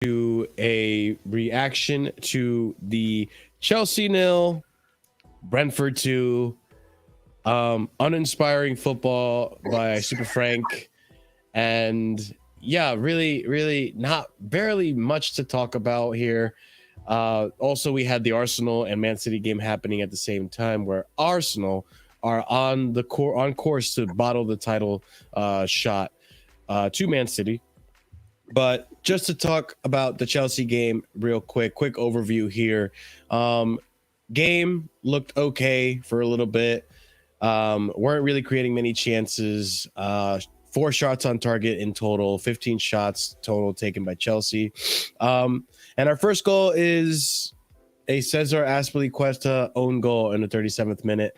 to a reaction to the Chelsea 0, Brentford 2, uninspiring football by Super Frank. And yeah, really not barely much to talk about here. Also, we had the Arsenal and Man City game happening at the same time, where Arsenal are on course to bottle the title shot to Man City. But just to talk about the Chelsea game real quick overview here. Game looked okay for a little bit. Weren't really creating many chances. 4 shots on target in total, 15 shots total taken by Chelsea. And our first goal is a Cesar Azpilicueta own goal in the 37th minute.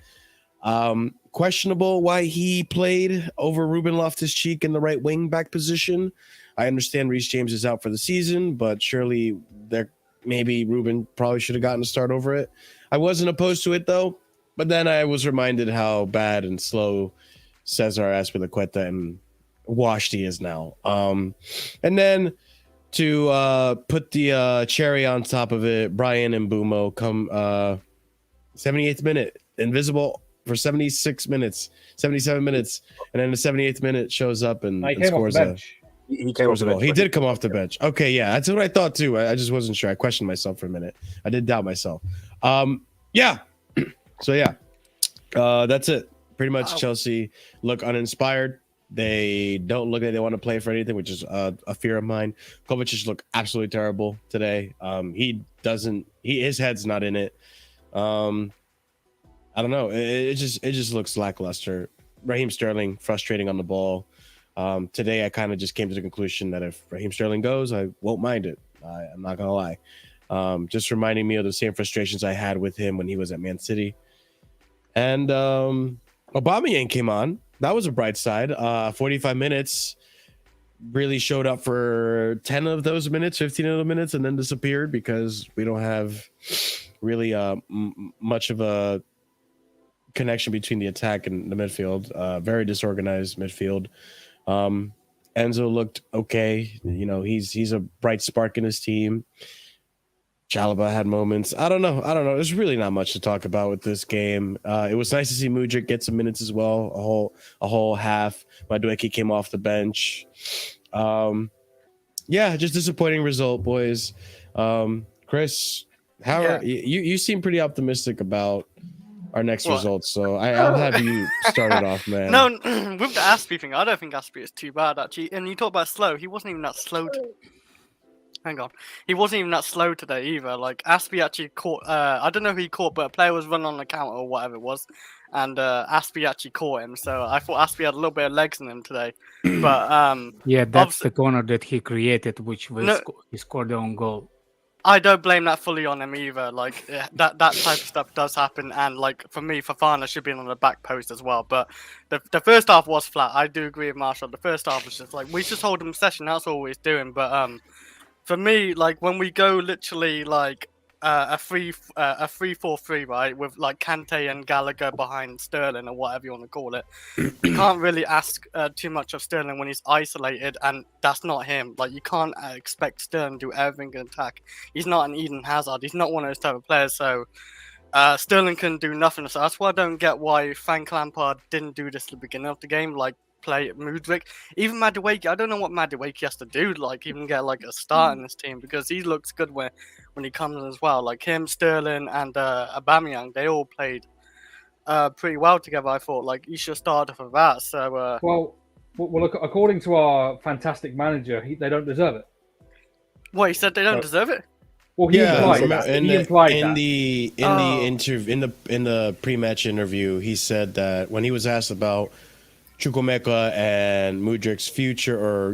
Questionable why he played over Ruben Loftus-Cheek in the right wing back position. I understand Reece James is out for the season, but surely maybe Ruben probably should have gotten a start over it. I wasn't opposed to it though, but then I was reminded how bad and slow Cesar Azpilicueta and washed he is now. And then to put the cherry on top of it, Brian and Mbumo come 78th minute, invisible for 76 minutes, 77 minutes, and then the 78th minute shows up and scores a bench. He came off the bench. He did come off the bench. Okay, yeah, that's what I thought too. I just wasn't sure. I questioned myself for a minute. I did doubt myself. Yeah. So yeah, that's it. Pretty much Chelsea look uninspired. They don't look like they want to play for anything, which is a fear of mine. Kovacic looked absolutely terrible today. His head's not in it. I don't know. It just looks lackluster. Raheem Sterling frustrating on the ball. Today I kind of just came to the conclusion that if Raheem Sterling goes, I won't mind it. I'm not gonna lie. Just reminding me of the same frustrations I had with him when he was at Man City. And Aubameyang came on. That was a bright side. 45 minutes, really showed up for 10 of those minutes, 15 of the minutes, and then disappeared because we don't have really much of a connection between the attack and the midfield. Very disorganized midfield. Enzo looked okay. You know, he's a bright spark in his team. Chalobah had moments. I don't know. There's really not much to talk about with this game. It was nice to see Mudryk get some minutes as well. A whole half. Madueke came off the bench. Yeah, just disappointing result, boys. Chris, you seem pretty optimistic about our next results, so I'll have you start it off, man. No, with the Aspie thing, I don't think Aspie is too bad actually. And you talk about slow, he wasn't even that slow. Hang on, he wasn't even that slow today either. Like Aspie actually caught. I don't know who he caught, but a player was running on the counter or whatever it was, and Aspie actually caught him. So I thought Aspie had a little bit of legs in him today. But yeah, that's the corner that he created, which was he scored their own goal. I don't blame that fully on him either. Like that type of stuff does happen, and like for me, Fofana should be on the back post as well. But the first half was flat. I do agree with Marshall. The first half was just like we just hold him session. That's all we're doing. But for me, like when we go literally like a 3-4-3, right, with like Kante and Gallagher behind Sterling or whatever you want to call it, you can't really ask too much of Sterling when he's isolated, and that's not him. Like you can't expect Sterling to do everything in attack. He's not an Eden Hazard. He's not one of those type of players. So Sterling can do nothing. So that's why I don't get why Frank Lampard didn't do this at the beginning of the game. Like play Mudryk, even Madueke. I don't know what Madueke has to do to like even get like a start in this team, because he looks good when he comes in as well. Like him, Sterling, and Aubameyang, they all played pretty well together. I thought like you should start for that. So well, look, according to our fantastic manager, they don't deserve it. What, he said they don't deserve it? Well, he implied in the pre-match interview, he said that when he was asked about Chukwuemeka and Mudryk's future, or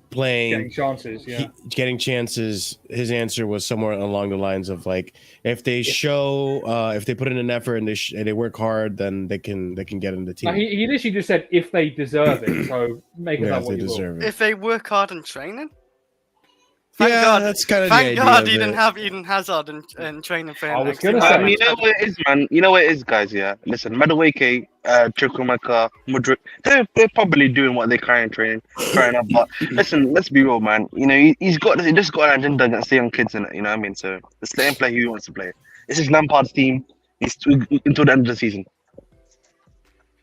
playing, getting chances, his answer was somewhere along the lines of like, if they if they put in an effort and they work hard, then they can get in the team. He literally just said if they deserve it. So make it that what you will. If they work hard in training. Thank Yeah, God. that's kind of Thank the God idea he of didn't it. have Eden Hazard in training for him. I was next gonna season. say- You know what it is, man. You know what it is, guys. Yeah, listen, Madueke, Chukwuemeka, Mudryk, they're probably doing what they can in training. Fair enough, but listen, let's be real, man. You know, he just got an agenda against the young kids in it. You know what I mean? So let's let him play who he wants to play. This is Lampard's team. He's until the end of the season.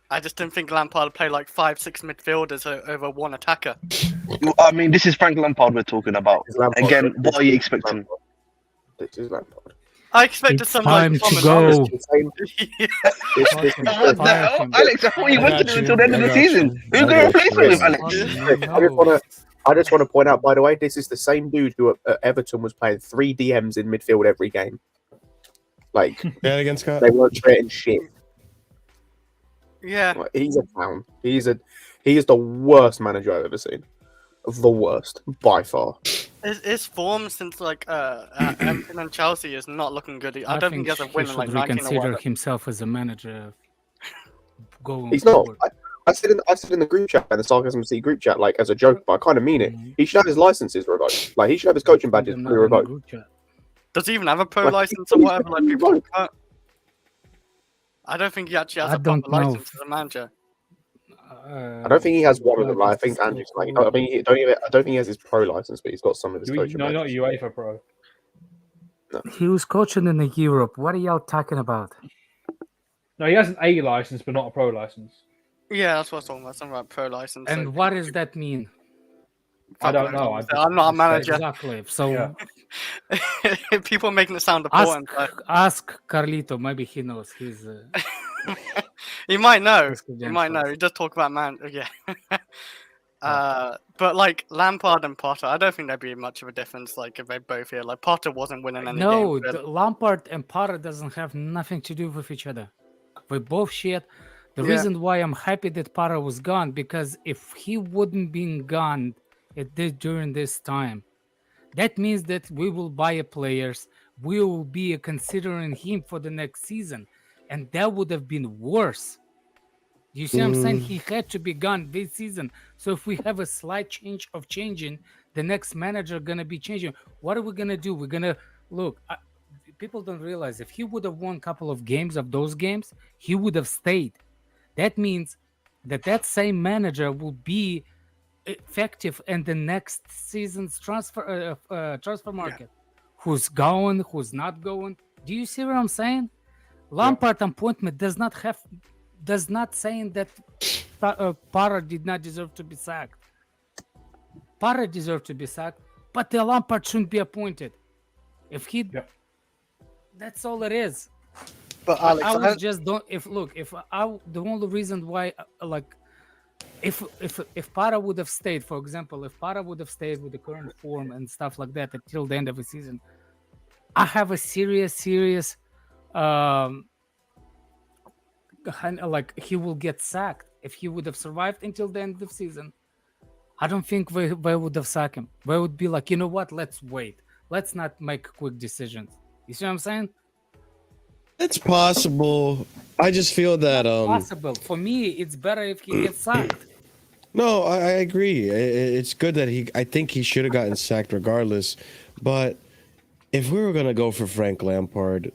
I just didn't think Lampard would play like 5-6 midfielders over one attacker. I mean, this is Frank Lampard we're talking about. It's Lampard. Again, what are you expecting? This is Lampard. I expected It's some time like to common go. knowledge. It's the same- Yeah. this- What the hell, Alex? I thought you I wanted to got do you. until the end of I the got season. you. Who's I gonna got replace you. him, Alex? I just want to point out, by the way, this is the same dude who at Everton was playing 3 DMs in midfield every game. Like Yeah, against Scott. they weren't creating shit. Yeah. Like, he's a clown. He is the worst manager I've ever seen. The worst by far. His form since like Everton and Chelsea is not looking good. I don't think he has a win in like 19 or reconsider whatever. himself as a manager. Going He's not. forward. I said in the group chat, in the Sarcasm City group chat, like as a joke, but I kind of mean it. He should have his licenses revoked. Like he should have his coaching badges Them fully not in the revoked. group chat. Does he even have a pro Like, license or whatever? Like people. Right. I don't think he actually has I a proper don't know. license as a manager. I don't think he has one of them. Like, I think Andrew's like. I don't think he has his pro license, but he's got some of his coaching No, not badges. UEFA Pro. He was coaching in Europe. What are y'all talking about? No, he has an A license, but not a pro license. Yeah, that's what I'm talking about. Something about pro license. And what does that mean? I don't know. I'm not a manager. Exactly. So Yeah. People are making it sound important. ask Carlito. Maybe he knows. He's He might know. Ask He James might know. first. He does talk about man. Yeah. But like Lampard and Potter, I don't think there'd be much of a difference. Like if they both here, like Potter wasn't winning any no. games. The Lampard and Potter doesn't have nothing to do with each other. We both shit. The Yeah. reason why I'm happy that Potter was gone, because if he wouldn't been gone during this time, that means that we will buy a players. We will be considering him for the next season, and that would have been worse. You see what I'm saying? He had to be gone this season. So if we have a slight change of changing, the next manager gonna be changing. What are we gonna do? We're gonna look. People don't realize if he would have won a couple of games of those games, he would have stayed. That means that same manager will be effective in the next season's transfer market. Who's going? Who's not going? Do you see what I'm saying? Lampard appointment does not saying that Potter did not deserve to be sacked. Potter deserved to be sacked, but the Lampard shouldn't be appointed. If he, that's all it is. But Alex, I was just don't. The only reason why, if Potter would have stayed, for example, if Potter would have stayed with the current form and stuff like that until the end of the season, I have a serious like he will get sacked if he would have survived until the end of the season. I don't think they would have sacked him. They would be like, you know what? Let's wait. Let's not make quick decisions. You see what I'm saying? It's possible. I just feel that Possible. For me, it's better if he gets sacked. No, I agree. It's good that I think he should have gotten sacked regardless. But if we were gonna go for Frank Lampard,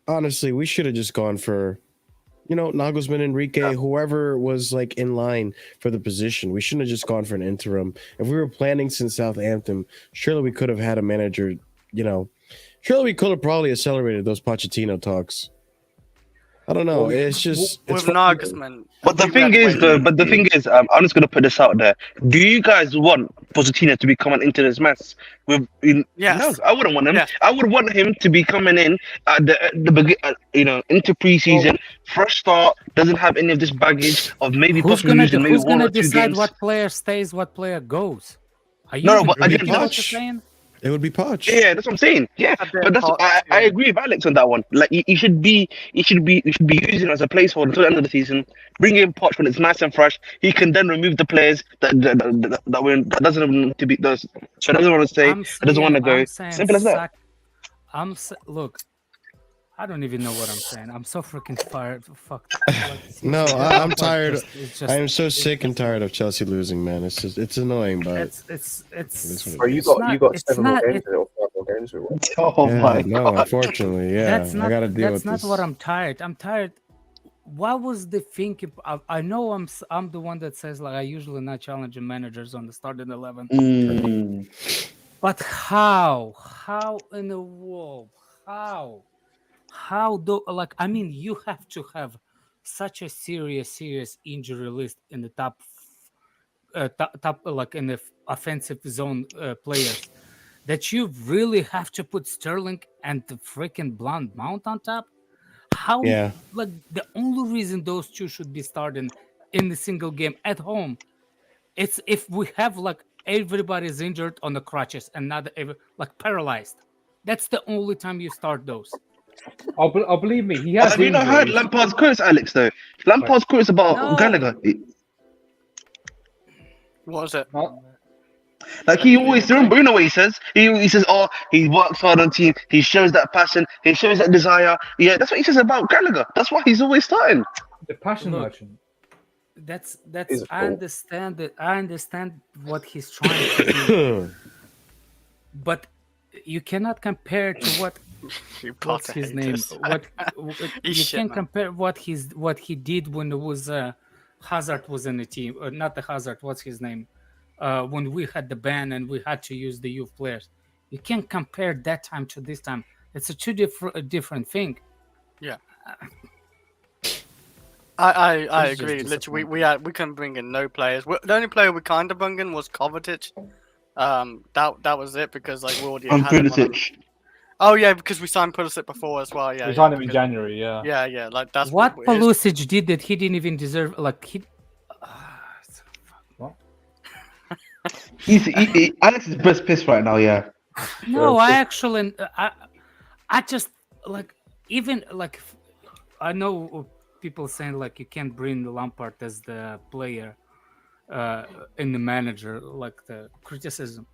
honestly, we should have just gone for, Nagelsmann, Enrique, whoever was like in line for the position. We shouldn't have just gone for an interim. If we were planning since Southampton, surely we could have had a manager. Surely we could have probably accelerated those Pochettino talks. I don't know. It's just with Nagelsmann. But the thing is, I'm just gonna put this out there. Do you guys want Pochettino to be coming into this mess? Yes. No, I wouldn't want him. Yes. I would want him to be coming in at the beginning, into preseason, fresh start, doesn't have any of this baggage of maybe possibly losing maybe one or two decide games. what player stays, what player goes? Are you No, even but again, thinking what you're Poch. saying? it would be Poch. Yeah, that's what I'm saying. Yeah, but I agree with Alex on that one. Like you should be using him as a placeholder until the end of the season. Bring in Poch when it's nice and fresh. He can then remove the players that doesn't want to be those. So doesn't want to stay. Doesn't want to go. Simple as that. Look, I don't even know what I'm saying. I'm so freaking fired. Fuck. No, I'm tired. It's I am so sick and tired of Chelsea losing, man. It's just it's annoying, but It's Bro, you it's got not, got it's 7 not more it, games or 5 more games or what? Oh yeah, my no, god. unfortunately, yeah, that's I not gotta deal that's with not this. what I'm tired. I'm tired. What was the thinking? I know I'm the one that says like I usually not challenging managers on the starting 11, but how in the world, how do, like, I mean, you have to have such a serious injury list in the top like in the offensive zone players that you really have to put Sterling and the freaking Blonde Mount on top. How, Yeah, like, the only reason those two should be starting in the single game at home, it's if we have like everybody's injured on the crutches and not like paralyzed. That's the only time you start those. I'll believe me, he has Have you not heard injuries. Lampard's quotes, Alex? Though Lampard's quotes about Gallagher. No, What was it? Like he always, remember, you know what he says? He says, oh, he works hard on team. He shows that passion. He shows that desire. Yeah, that's what he says about Gallagher. That's why he's always starting. The passion Look, merchant. that's Is it I cool? understand that. I understand what he's trying to do, but you cannot compare to what You what's Potter his name? haters. You He's shit, can't man. compare what he did when it was Hazard was in the team, not the Hazard. What's his name? When we had the ban and we had to use the youth players, you can't compare that time to this time. It's a different thing. Yeah. I It's just agree. Literally, disappointing. we couldn't bring in no players. The only player we kind of brought in was Kovacic. That was it because like we already On had him on. Pulisic. Oh yeah, because we signed Pulisic before as well. Yeah, We yeah, signed him in because- January, yeah. yeah. Like that's What his- Pulisic did that he didn't even deserve. Like he. Alex is best pissed right now. Yeah. No, I actually, I just like even like I know people saying like you can't bring Lampard as the player in the manager, like the criticism.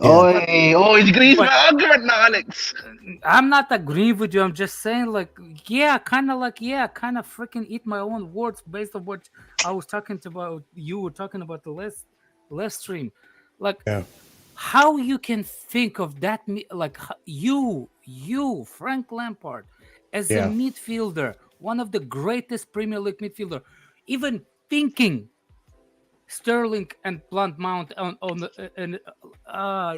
Oh, he's agreeing with but- my argument now, Alex. I'm not agreeing with you. I'm just saying like kind of freaking eat my own words based on what I was talking about. You were talking about the last stream, like. yeah. How you can think of that, like you, Frank Lampard, as a Yeah. midfielder, one of the greatest Premier League midfielder, even thinking Sterling and Blunt Mount on the and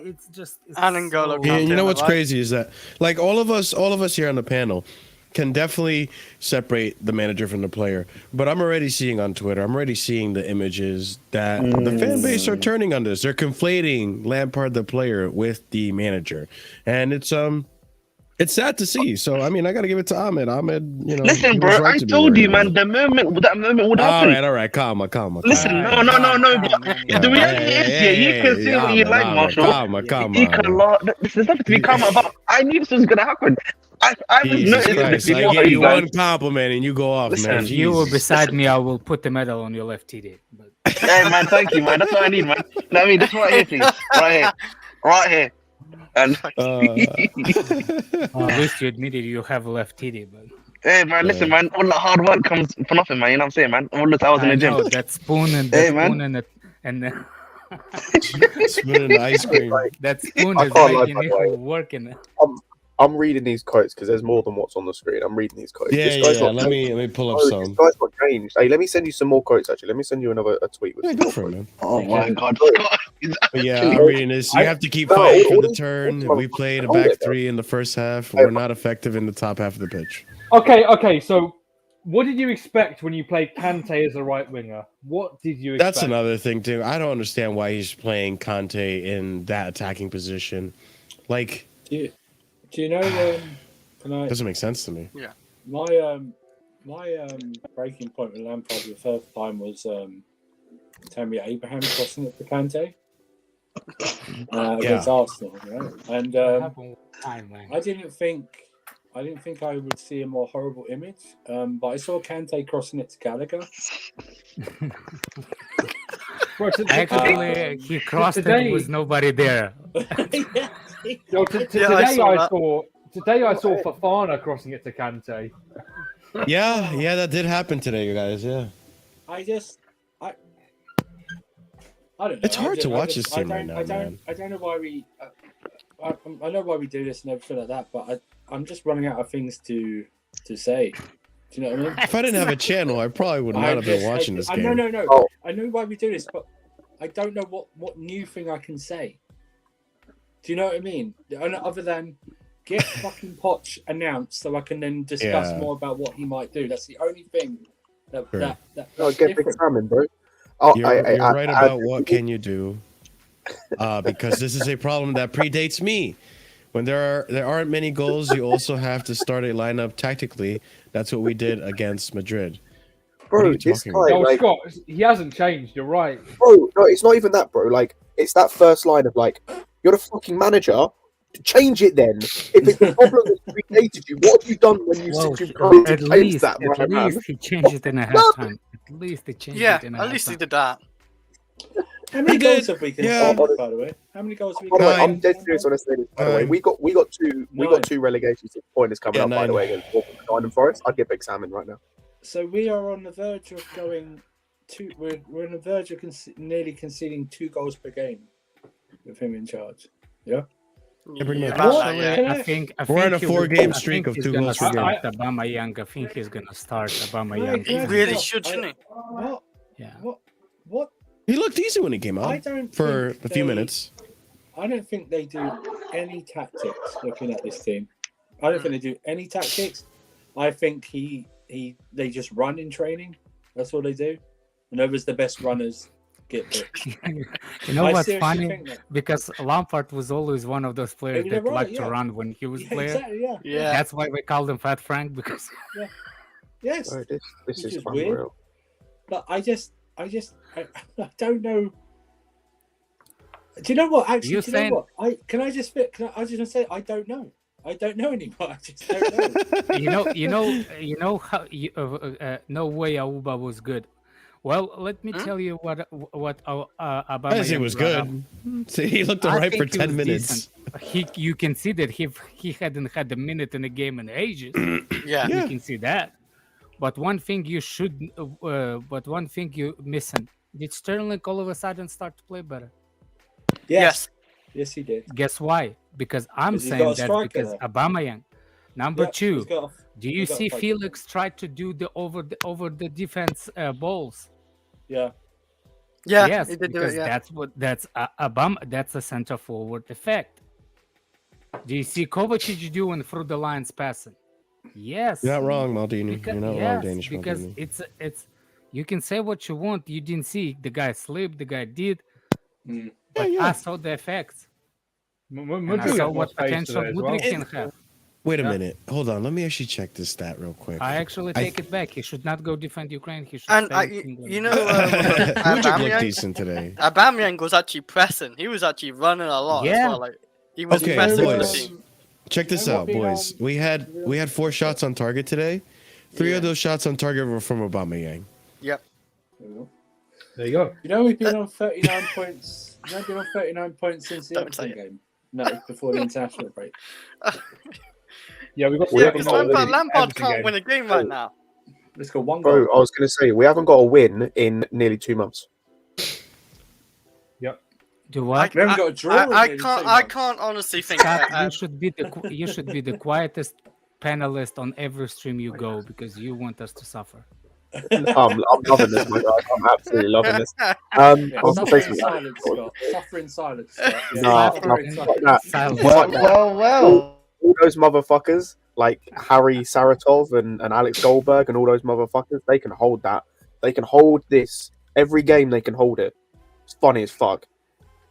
it's just it's And N'Golo Yeah, Kante you know on what's the right. crazy is that like all of us here on the panel can definitely separate the manager from the player. But I'm already seeing on Twitter, I'm already seeing the images that the fan base are turning on this. They're conflating Lampard the player with the manager. And it's sad to see. So I mean I gotta give it to Ahmed. Ahmed, you know. Listen, he bro, was right I to be told worried you, about man. That moment would it. happen. All right, calm. Listen, no. The reality is, you can say what you like, Marshall. Calm. You can laugh. There's nothing to be calm about. I knew this was gonna happen. I was Jesus noticing Christ, this I before give you you guys. one compliment and you go off, Listen, man. if you were Jesus. beside me, I will put the medal on your left TD. But Hey, man, thank you, man. That's what I need, man. You know what I mean? This right here, please. Right here. And at least you admitted you have a left TD. But hey, man, listen, man. All that hard work comes for nothing, man. You know what I'm saying, man? All the hours in I the gym. know that spoon and Hey, that man. spoon and Spoon and ice cream. that spoon I is can't lie, making by the way. you working. I'm reading these quotes because there's more than what's on the screen. I'm reading these quotes. Yeah, This guy's yeah. not Let me pull up Oh, some. this guy's got changed. Hey, let me send you some more quotes. Actually, let me send you a tweet with Yeah, some go more for it, quotes. man. Oh, my God. But yeah, I'm reading this. You have to keep No, fighting for all the these- turn. all We played a hold back it, though. three in the first half. Hey, We're not effective in the top half of the pitch. Okay, so what did you expect when you played Kante as a right winger? What did you expect? That's another thing too. I don't understand why he's playing Conte in that attacking position. Like, Do you know? Can I? doesn't make sense to me. My breaking point with Lampard the first time was Tammy Abraham crossing it to Kante against Arsenal, you know? And I didn't think I would see a more horrible image, but I saw Kante crossing it to Gallagher. Bro, Actually, he crossed today- it with nobody there. So Yeah, I today saw I that. saw Today I saw Fofana crossing it to Kante. Yeah, that did happen today, you guys. Yeah, I don't know. it's hard to watch this I team right now, man. I don't know why we. I know why we do this and everything like that, but I'm just running out of things to say. Do you know what I mean? If I didn't have a channel, I probably would not have been watching this game. No. Oh. I know why we do this, but I don't know what new thing I can say. Do you know what I mean? Other than get fucking Poch announced so I can then discuss more about what he might do. That's the only thing that get Big Salmon, bro. You're right about what can you do, because this is a problem that predates me. When there aren't many goals, you also have to start a lineup tactically. That's what we did against Madrid. Bro, this guy, like, Scott, he hasn't changed. You're right, bro. No, it's not even that, bro. Like, it's that first line of like, you're the fucking manager. Change it then. If it's a problem that predated you, what have you done when you said you've come to change that? At least he changed it in a halftime. At least he changed it in a halftime. At least he did that. How many goals have we conceded, by the way? How many goals have we By the way, conceded? I'm dead serious when I say this. By the way, we got two relegation pointers coming up. By the way, against Wolverhampton and Forest. I'd get Big Salmon right now. So we are on the verge of going to. We're on the verge of nearly conceding 2 goals per game with him in charge. Yeah. Pretty much. I think we're on a he 4-game will- I streak think of he's 2 gonna goals per game. start Aubameyang. I think he's gonna start Aubameyang. He really should, shouldn't he? What? Yeah. What? He looked easy when he came I out don't for think a few they- minutes. I don't think they do any tactics looking at this team. I don't think they do any tactics. I think they just run in training. That's all they do. And whoever's the best runners get picked. You know I what's seriously funny? think that. Because Lampard was always one of those players Yeah, that right, liked yeah. to run when he was Yeah, player. exactly, yeah. Yeah. That's why we called him Fat Frank, because Yes. Bro, this Which is is weird. unreal. But I don't know. Do you know what? Actually, You do you know saying- what? I was just gonna say I don't know. I don't know anymore. I just don't know. you know how no way Auba was good. Well, let me tell you what I Aubameyang didn't say it was brought up. good. See, he looked I alright for think he 10 was minutes. decent. You can see that he hadn't had a minute in a game in ages. Yeah. You can see that. But one thing you missing. Did Sterling all of a sudden start to play better? Yes, he did. Guess why? Because I'm 'Cause he's got saying a that striker because there. Aubameyang. Number Yeah, two, he's got do you he's got a see fight. Felix try to do the over the defense balls? Yeah. Yeah, Yes, he did do because it, yeah. that's a center forward effect. Do you see Kovacic doing through the lines passing? Yes. You're not wrong, Maldini. Because, You're not wrong, yes, Danish because Maldini. it's you can say what you want. You didn't see the guy slip, the guy did, Mm. but Yeah. I saw the effects. And I Mudryk saw got more what space potential today as well. Mudryk can have. Wait a Yeah. minute. Hold on. Let me actually check this stat real quick. I actually I- take it back. He should not go defend Ukraine. He should And stay in England. you know, Mudryk looked Aubameyang, decent today. Aubameyang was actually pressing. He was actually running a lot as Yeah. well. Like he was Okay, pressing the boys. team. Check this You know out, what, boys. We had 4 shots on target today. 3 of those shots on target were from Aubameyang. Yep. There you go. You know we've been on 39 points. You know we've been on 39 points since the Don't say Everton game. No, before the international break. Yeah, we got. Yeah, haven't because got the Lampard Everton can't game. win a game right now. Let's go one Bro, goal. I was going to say, we haven't got a win in nearly 2 months. Do what? We haven't got a draw. in I nearly 2 can't. I months. can't honestly think. Scott, you should be the quietest panelist on every stream you go because you want us to suffer. I'm loving this, my guy. I'm absolutely loving this. Yeah, I was going to suffer say in something. silence, Scott. Suffer in silence. Scott. Yeah, Nah, suffer in silence. fuck that. Silence. Fuck that. Well. All those motherfuckers, like Harry Saratov and Alex Goldberg and all those motherfuckers, they can hold that. They can hold this. Every game they can hold it. It's funny as fuck.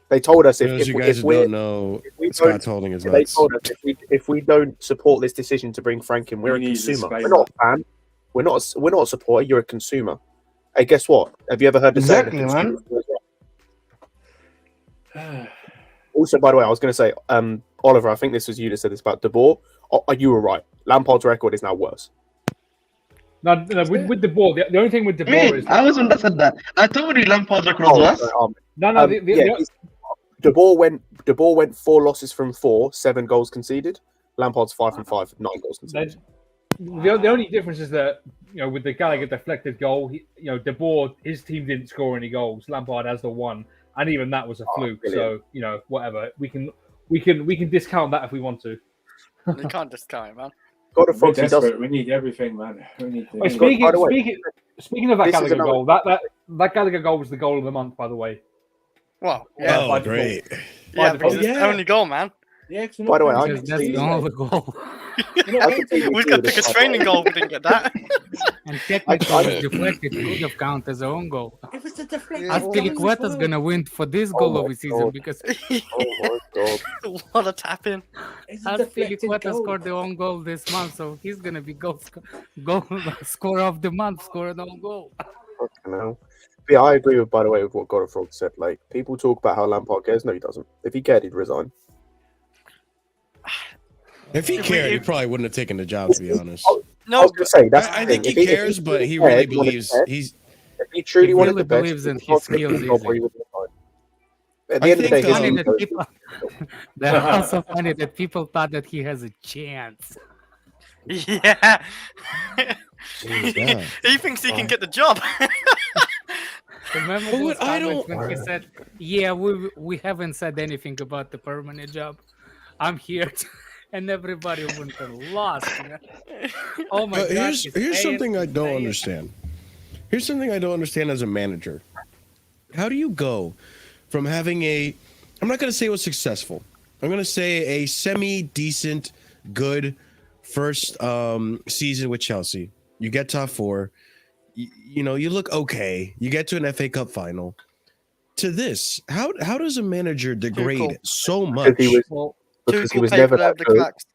They told us For those if of you guys if who we don't know, we Scott's don't, holding his they nuts. told us if we don't support this decision to bring Frank in, we're You a need a consumer. disclaimer. We're not a fan. We're not a supporter. You're a consumer. Hey, guess what? Have you ever heard the saying? Exactly, man. Also, by the way, I was going to say, Oliver, I think this was you that said this about De Boer. Oh, you were right. Lampard's record is now worse. No, with the ball, the only thing with the ball Wait, is I was one that said that. I told you Lampard's record was worse. no. De Boer went 4 losses from 4, 7 goals conceded. Lampard's 5-5 with 9 goals conceded. The only difference is that, with the Gallagher deflected goal, De Boer, his team didn't score any goals. Lampard has the one, and even that was a fluke. Brilliant. So, whatever. We can discount that if we want to. You can't discount it, man. God of We're Frogs, he does. desperate. We need everything, man. We need Wait, everything. by the way, speaking of that this is Gallagher another- goal, that Gallagher goal was the goal of the month, by the way. Well, Yeah, yeah, by Oh, default. great. yeah, by because default. it's the only goal, man. Yeah, 'cause we're By the not way, I playing can That's see the that. only goal. I completely We've agree got to with pick a this, by the training way. goal. We didn't get that. And technically, it's deflected. Could have counted as a own goal. It was the deflected I goal feel as Queta's well. gonna win for this Oh goal my of the season God. because Oh my god. What a tap in. It's a I feel deflected Queta goal. scored the own goal this month, so he's gonna be goal scorer of the month, score an own goal. Fucking hell. But yeah, I agree with, by the way, with what God of Frogs said. Like, people talk about how Lampard cares. No, he doesn't. If he cared, he'd resign. If he If we- cared, he if- probably wouldn't have taken the job, to be honest. I No, was gonna say that's. I the think thing. he If cares, but he cared, really wanted believes to- he's. If he truly He wanted really the best, believes in he'd not his take the skills, job easy. or he wouldn't resign. At I the end of the day, think, his Funny um, that ego- people, they're also funny that people thought that he has a chance. yeah. Jeez, yeah. He thinks he can get the job. Remember But those what I comments don't- when he said, "Yeah, we haven't said anything about the permanent job. I'm here," and everybody went and lost. Oh my But god! here's something I don't understand. Here's something I don't understand as a manager. How do you go from having I'm not going to say it was successful. I'm going to say a semi-decent, good first season with Chelsea. You get top four. You look okay. You get to an FA Cup final. To this, how does a manager degrade cool. so much? because he was, Well, because he Tuchel was papered never over that the good. cracks.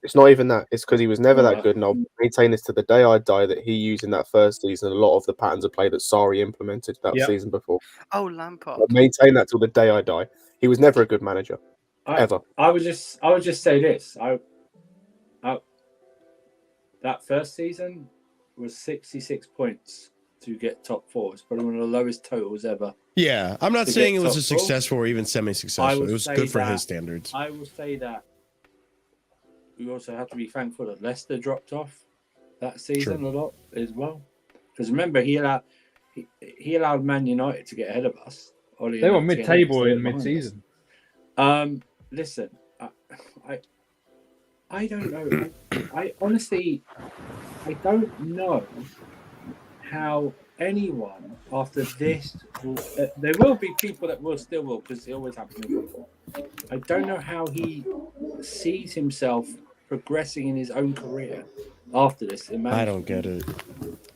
It's not even that. It's because he was never that Yeah. good, and I'll maintain this to the day I die that he used in that first season a lot of the patterns of play that Sarri implemented that Yep. season before. Oh, Lampard. I'll maintain that till the day I die. He was never a good manager, ever. I would just say this. That first season was 66 points to get top four. It's probably one of the lowest totals ever. Yeah, I'm not To saying get it was a top four, successful or even I semi-successful. would It was say good for that- his standards. I will say that we also have to be thankful that Leicester dropped off that season a lot as well. Because remember, he allowed Man United to get ahead of us. Ollie they and were Etienne, mid-table they were in behind us. mid-season. Listen, I don't know. I honestly, I don't know how anyone after this. There will be people that still will, because it always happens in football. I don't know how he sees himself progressing in his own career after this. In I don't get it.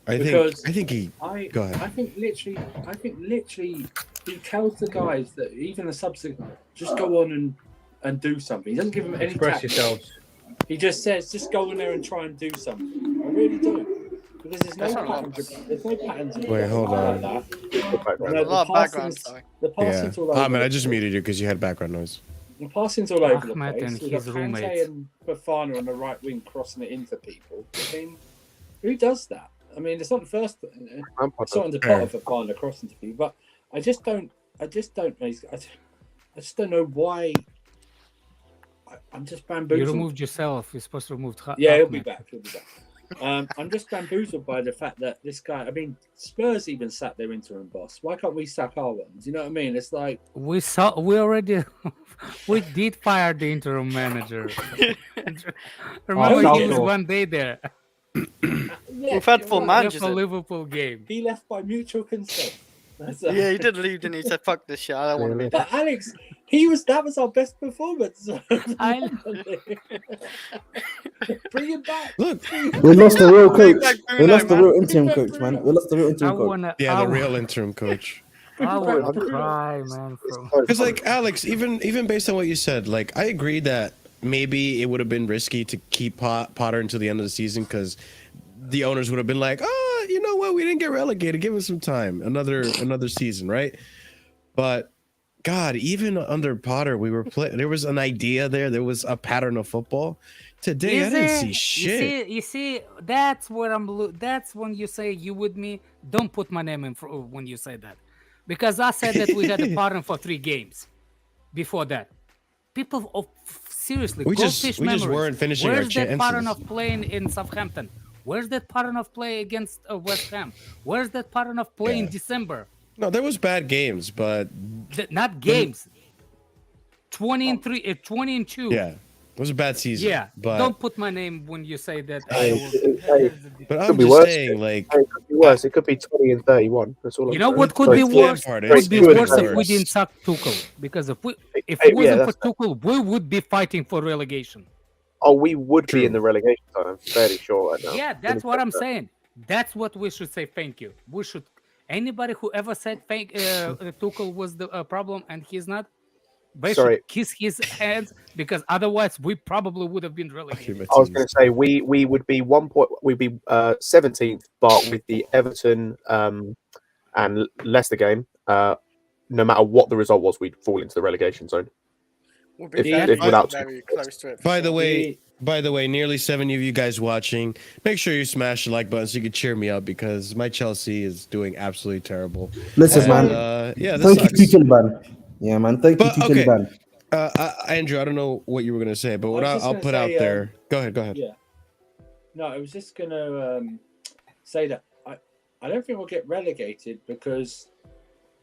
I Because think he. Go ahead. I think literally, he tells the guys that even the subs just go on and do something. He doesn't give them any Express tactics. yourselves. He just says, just go in there and try and do something. I really do. Because there's no That's not patterns. There's no patterns. in Wait, hold like on. that. A lot of background, sorry. The passing's all over. Ah, man, I the just place. muted you because you had background noise. The passing's all over the Ahmed place. and We've his got roommates. Kante and Fofana on the right wing crossing it into people. I mean, who does that? I mean, it's not the first. Lampard It's not on the Fair. part of Fofana crossing to people, but I just don't know why. I'm just You bamboozled. removed yourself. You're supposed to remove. Yeah, he'll be Ahmed. back. He'll be back. I'm just bamboozled by the fact that this guy. I mean, Spurs even sacked their interim boss. Why can't we sack our ones? You know what I mean? It's like We already we did fire the interim manager. Remember, not he was sure. one day there. We've had full you're right. managers. For in. Liverpool game. He left by mutual consent. That's Yeah, he did leave, didn't he? He said, "Fuck this shit. I don't want to be there." But Alex, that was our best performance. I- Bring him back. Look, We lost the real Bring coach. back We Bruno, lost the man. real interim coach, man. We lost the real I interim coach. wanna. yeah, I the wa- real interim coach. I wanna Bruno. cry, man. From Because like Alex, even based on what you said, like I agree that maybe it would have been risky to keep Potter until the end of the season because the owners would have been like, oh, you know what, we didn't get relegated, give us some time, another season, right? But God, even under Potter, we were there was an idea there was a pattern of football. Today, I didn't see shit. You see, that's where that's when you say you with me. Don't put my name in when you say that, because I said that we had a pattern for 3 games. Before that, people seriously, We goldfish just memories. weren't finishing our Where's that chances. pattern of playing in Southampton? Where's that pattern of play against West Ham? Where's that pattern of play in Yeah. December? No, there was bad games, but Not games. 20 and 3, 20 and 2. yeah, it was a bad season. Yeah, but don't put my name when you say that. but I'm Could be just worse. saying, like, It could be worse. It could be 20 and 31. That's all. You I'm know saying. what could So be it's worse? Lampard, Could it's be good worse and if we worse. didn't suck Tuchel. Because if it yeah, wasn't that's for Tuchel, we would be fighting for relegation. Oh, we would True. be in the relegation zone. I'm fairly sure right now. Yeah, that's what I'm saying. That's what we should say. Thank you. We should. Anybody who ever said Tuchel was the problem and he's not, they Sorry. should kiss his hands because otherwise we probably would have been relegated. I was going to say we would be 1 point. We'd be 17th, but with the Everton and Leicester game, no matter what the result was, we'd fall into the relegation zone. We'll be If- very, if without- very close to it. for By the sure. way, nearly 70 of you guys watching, make sure you smash the like button so you can cheer me up because my Chelsea is doing absolutely terrible. Listen, And, man. yeah, this Thank sucks. you, Tuchel. Yeah, man. Thank But, you, Tuchel. okay. Andrew, I don't know what you were gonna say, but what I was just I'll gonna put out say, there. Go ahead. Yeah. No, I was just gonna say that I don't think we'll get relegated because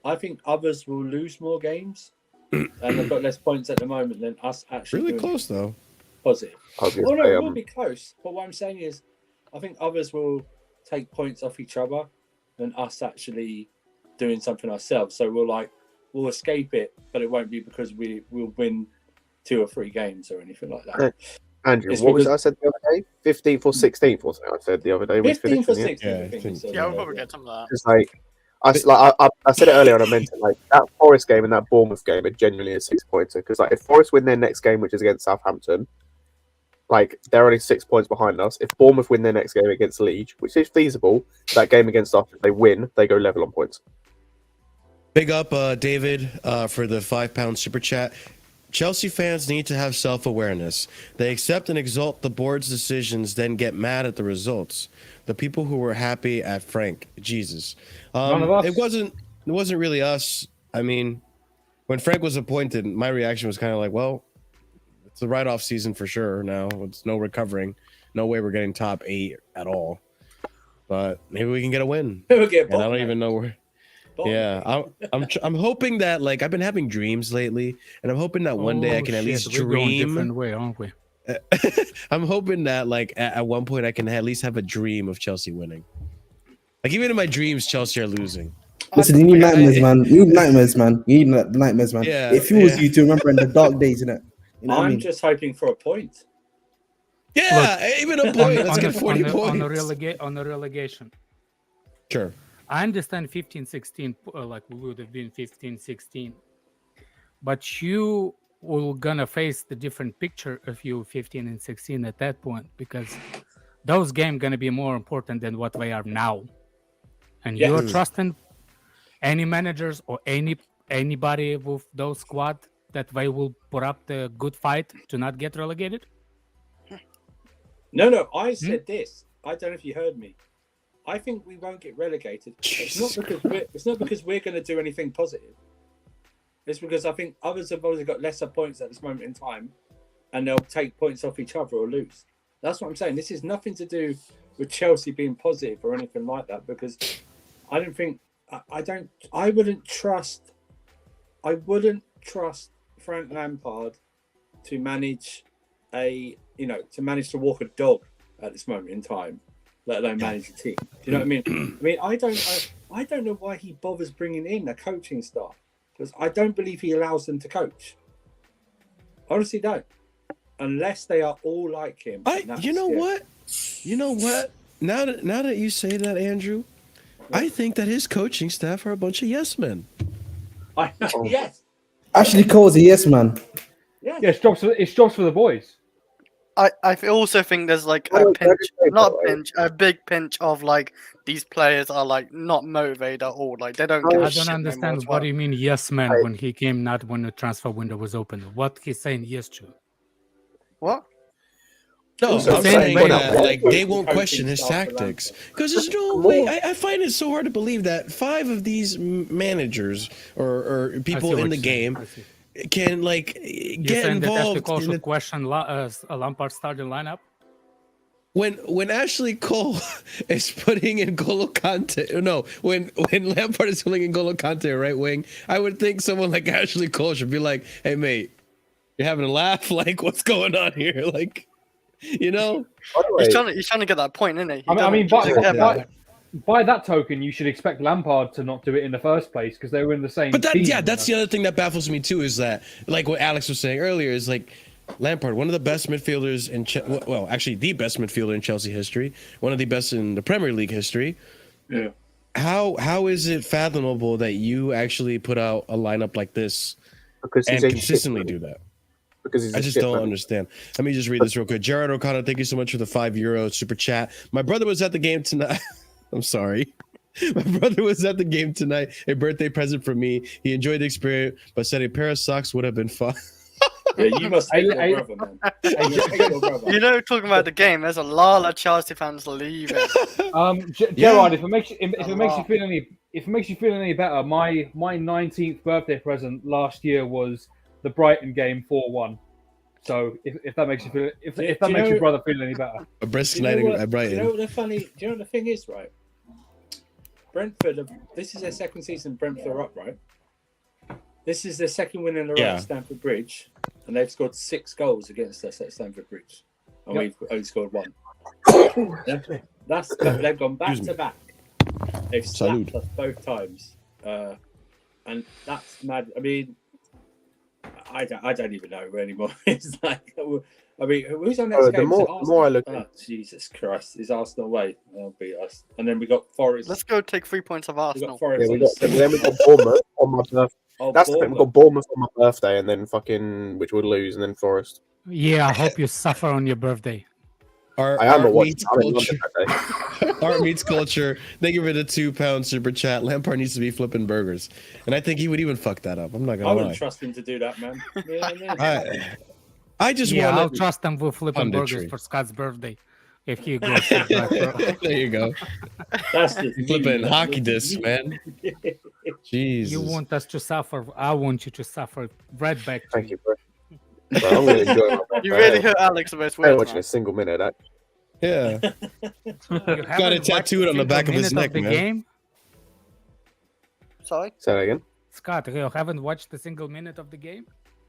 I think others will lose more games and they've got less points at the moment than us actually. Really doing close though. Positive. I was Oh gonna no, say, it will be close. But what I'm saying is, I think others will take points off each other than us actually doing something ourselves. So we'll escape it, but it won't be because we'll win 2 or 3 games or anything like that. Andrew, It's what was because- I said the other day? 15th or 16th, wasn't it? I said the other day. We 15th finished or in the end. 16th. Yeah, I I think think- we said. Yeah, we'll probably get some of that. It's like I said it earlier and I meant it. Like that Forest game and that Bournemouth game are genuinely a 6-pointer because like if Forest win their next game, which is against Southampton, like they're only 6 points behind us. If Bournemouth win their next game against Leeds, which is feasible, that game against us, if they win, they go level on points. Big up, David, for the £5 super chat. Chelsea fans need to have self-awareness. They accept and exalt the board's decisions, then get mad at the results. The people who were happy at Frank, Jesus, None of us. It wasn't really us. I mean, when Frank was appointed, my reaction was kind of like, well, it's the write-off season for sure. Now it's no recovering, no way we're getting top 8 at all. But maybe we can get a win. We'll get And I bottom, don't even know where. bottom. Yeah, I'm hoping that like I've been having dreams lately, and I'm hoping that one day I can at least We're going dream. different way, aren't we? I'm hoping that like at one point I can at least have a dream of Chelsea winning. Like even in my dreams, Chelsea are losing. Listen, you need nightmares, man. You need nightmares, man. You need nightmares, man. Yeah, It fuels yeah. you to remember in the dark days, innit? You know what I I'm mean? just hoping for a point. Yeah, even a point. Let's get 40 points. on the relegation. Sure. I understand 15-16, like we would have been 15-16, but you will gonna face the different picture of you 15 and 16 at that point because those games gonna be more important than what they are now, and Yes. you're trusting any managers or anybody with those squad that they will put up the good fight to not get relegated. No, I said this. I don't know if you heard me. I think we won't get relegated. Jesus It's not because we're going to do anything positive. It's because I think others have already got lesser points at this moment in time, and they'll take points off each other or lose. That's what I'm saying. This is nothing to do with Chelsea being positive or anything like that. Because I don't think I wouldn't trust Frank Lampard to manage to walk a dog at this moment in time, let alone manage a team. Do you know what I mean? I mean, I don't know why he bothers bringing in a coaching staff because I don't believe he allows them to coach. Honestly, don't. Unless they are all like him. You know what? Now that you say that, Andrew, I think that his coaching staff are a bunch of yes men. I know. Yes. Ashley Cole's a yes man. Yes. Yeah, it's jobs for the boys. I also think there's like I a don't pinch, say not that, a pinch, a big pinch of like these players are like not motivated at all. Like they don't. Give a I shit don't no more understand as what well. do you mean yes man Right. when he came, not when the transfer window was open. What he's saying yes to. What? No, Also, I'm saying saying right that now, like they won't coaching question his staff for tactics because there's no way. I find it so hard to believe that 5 of these managers or I people see in what the you're saying. game I see. can like You're get saying that Ashley involved Cole in should question Lampard's starting lineup? when Ashley Cole is putting in Golo Kante, no, when Lampard is putting in Golo Kante right wing, I would think someone like Ashley Cole should be like, "Hey mate, you're having a laugh? Like, what's going on here? Like, you know?" By the way, He's trying to get that point, isn't he? I mean, Yeah. by that token, you should expect Lampard to not do it in the first place because they were in the same. But team, that's the other thing that baffles me too is that, like what Alex was saying earlier, is like Lampard, one of the best midfielders in well, actually the best midfielder in Chelsea history, one of the best in the Premier League history. Yeah. How is it fathomable that you actually put out a lineup like this because and he's a consistently shit, do that? because he's I a just shit don't man. understand. Let me just read this real quick. Jared O'Connor, thank you so much for the €5 super chat. My brother was at the game tonight. I'm sorry. My brother was at the game tonight. A birthday present for me. He enjoyed the experience, but said a pair of socks would have been fun. Yeah, you must hate your brother, man. You must hate your brother. You know, talking about the game, there's a lot of Chelsea fans leaving. Gerard, if it makes you feel any better, my 19th birthday present last year was the Brighton game 4-1. So if that makes you feel if that makes your brother feel any better, A brisk Do you night know at what, Brighton. do you know what the funny? Do you know what the thing is, right? Brentford. This is their second season. Brentford are up, right? This is their second win in a row Yeah. at Stamford Bridge, and they've scored 6 goals against us at Stamford Bridge, and we've only scored 1. They've gone back Excuse to me. back. They've slapped Salute. us both times, and that's mad. I mean, I don't even know anymore. It's like, I mean, who's on next The game? more I look Oh, Jesus Christ! Is Arsenal away? They'll beat us, and then we got Forest. Let's go take 3 points of We Arsenal. got Forest. yeah, on then we got Bournemouth on my birthday. Oh, That's the thing. We got Bournemouth on my birthday, and then fucking which would lose, and then Forest. Yeah, I hope you suffer on your birthday. I am Art watching. meets I'm in culture. London that day. Art meets culture. Thank you for the £2 super chat. Lampard needs to be flipping burgers, and I think he would even fuck that up. I'm not I gonna wouldn't lie. trust him to do that, man. You know what I mean? I just Yeah, I'll want trust them with flipping burgers punditry. for Scott's birthday if he goes to drive. There you go. That's the Flipping hockey discs, man. Jesus. You want us to suffer. I want you to suffer right back to Thank you. you, bro. Bro, I'm gonna enjoy my birthday. You really hurt Alex with those I ain't words, watching man. a single minute of that. Yeah. You Got it haven't watched tattooed a on the back of single his minute neck, the man. Game? Sorry? Say that again. Scott, you haven't watched a single minute of the game?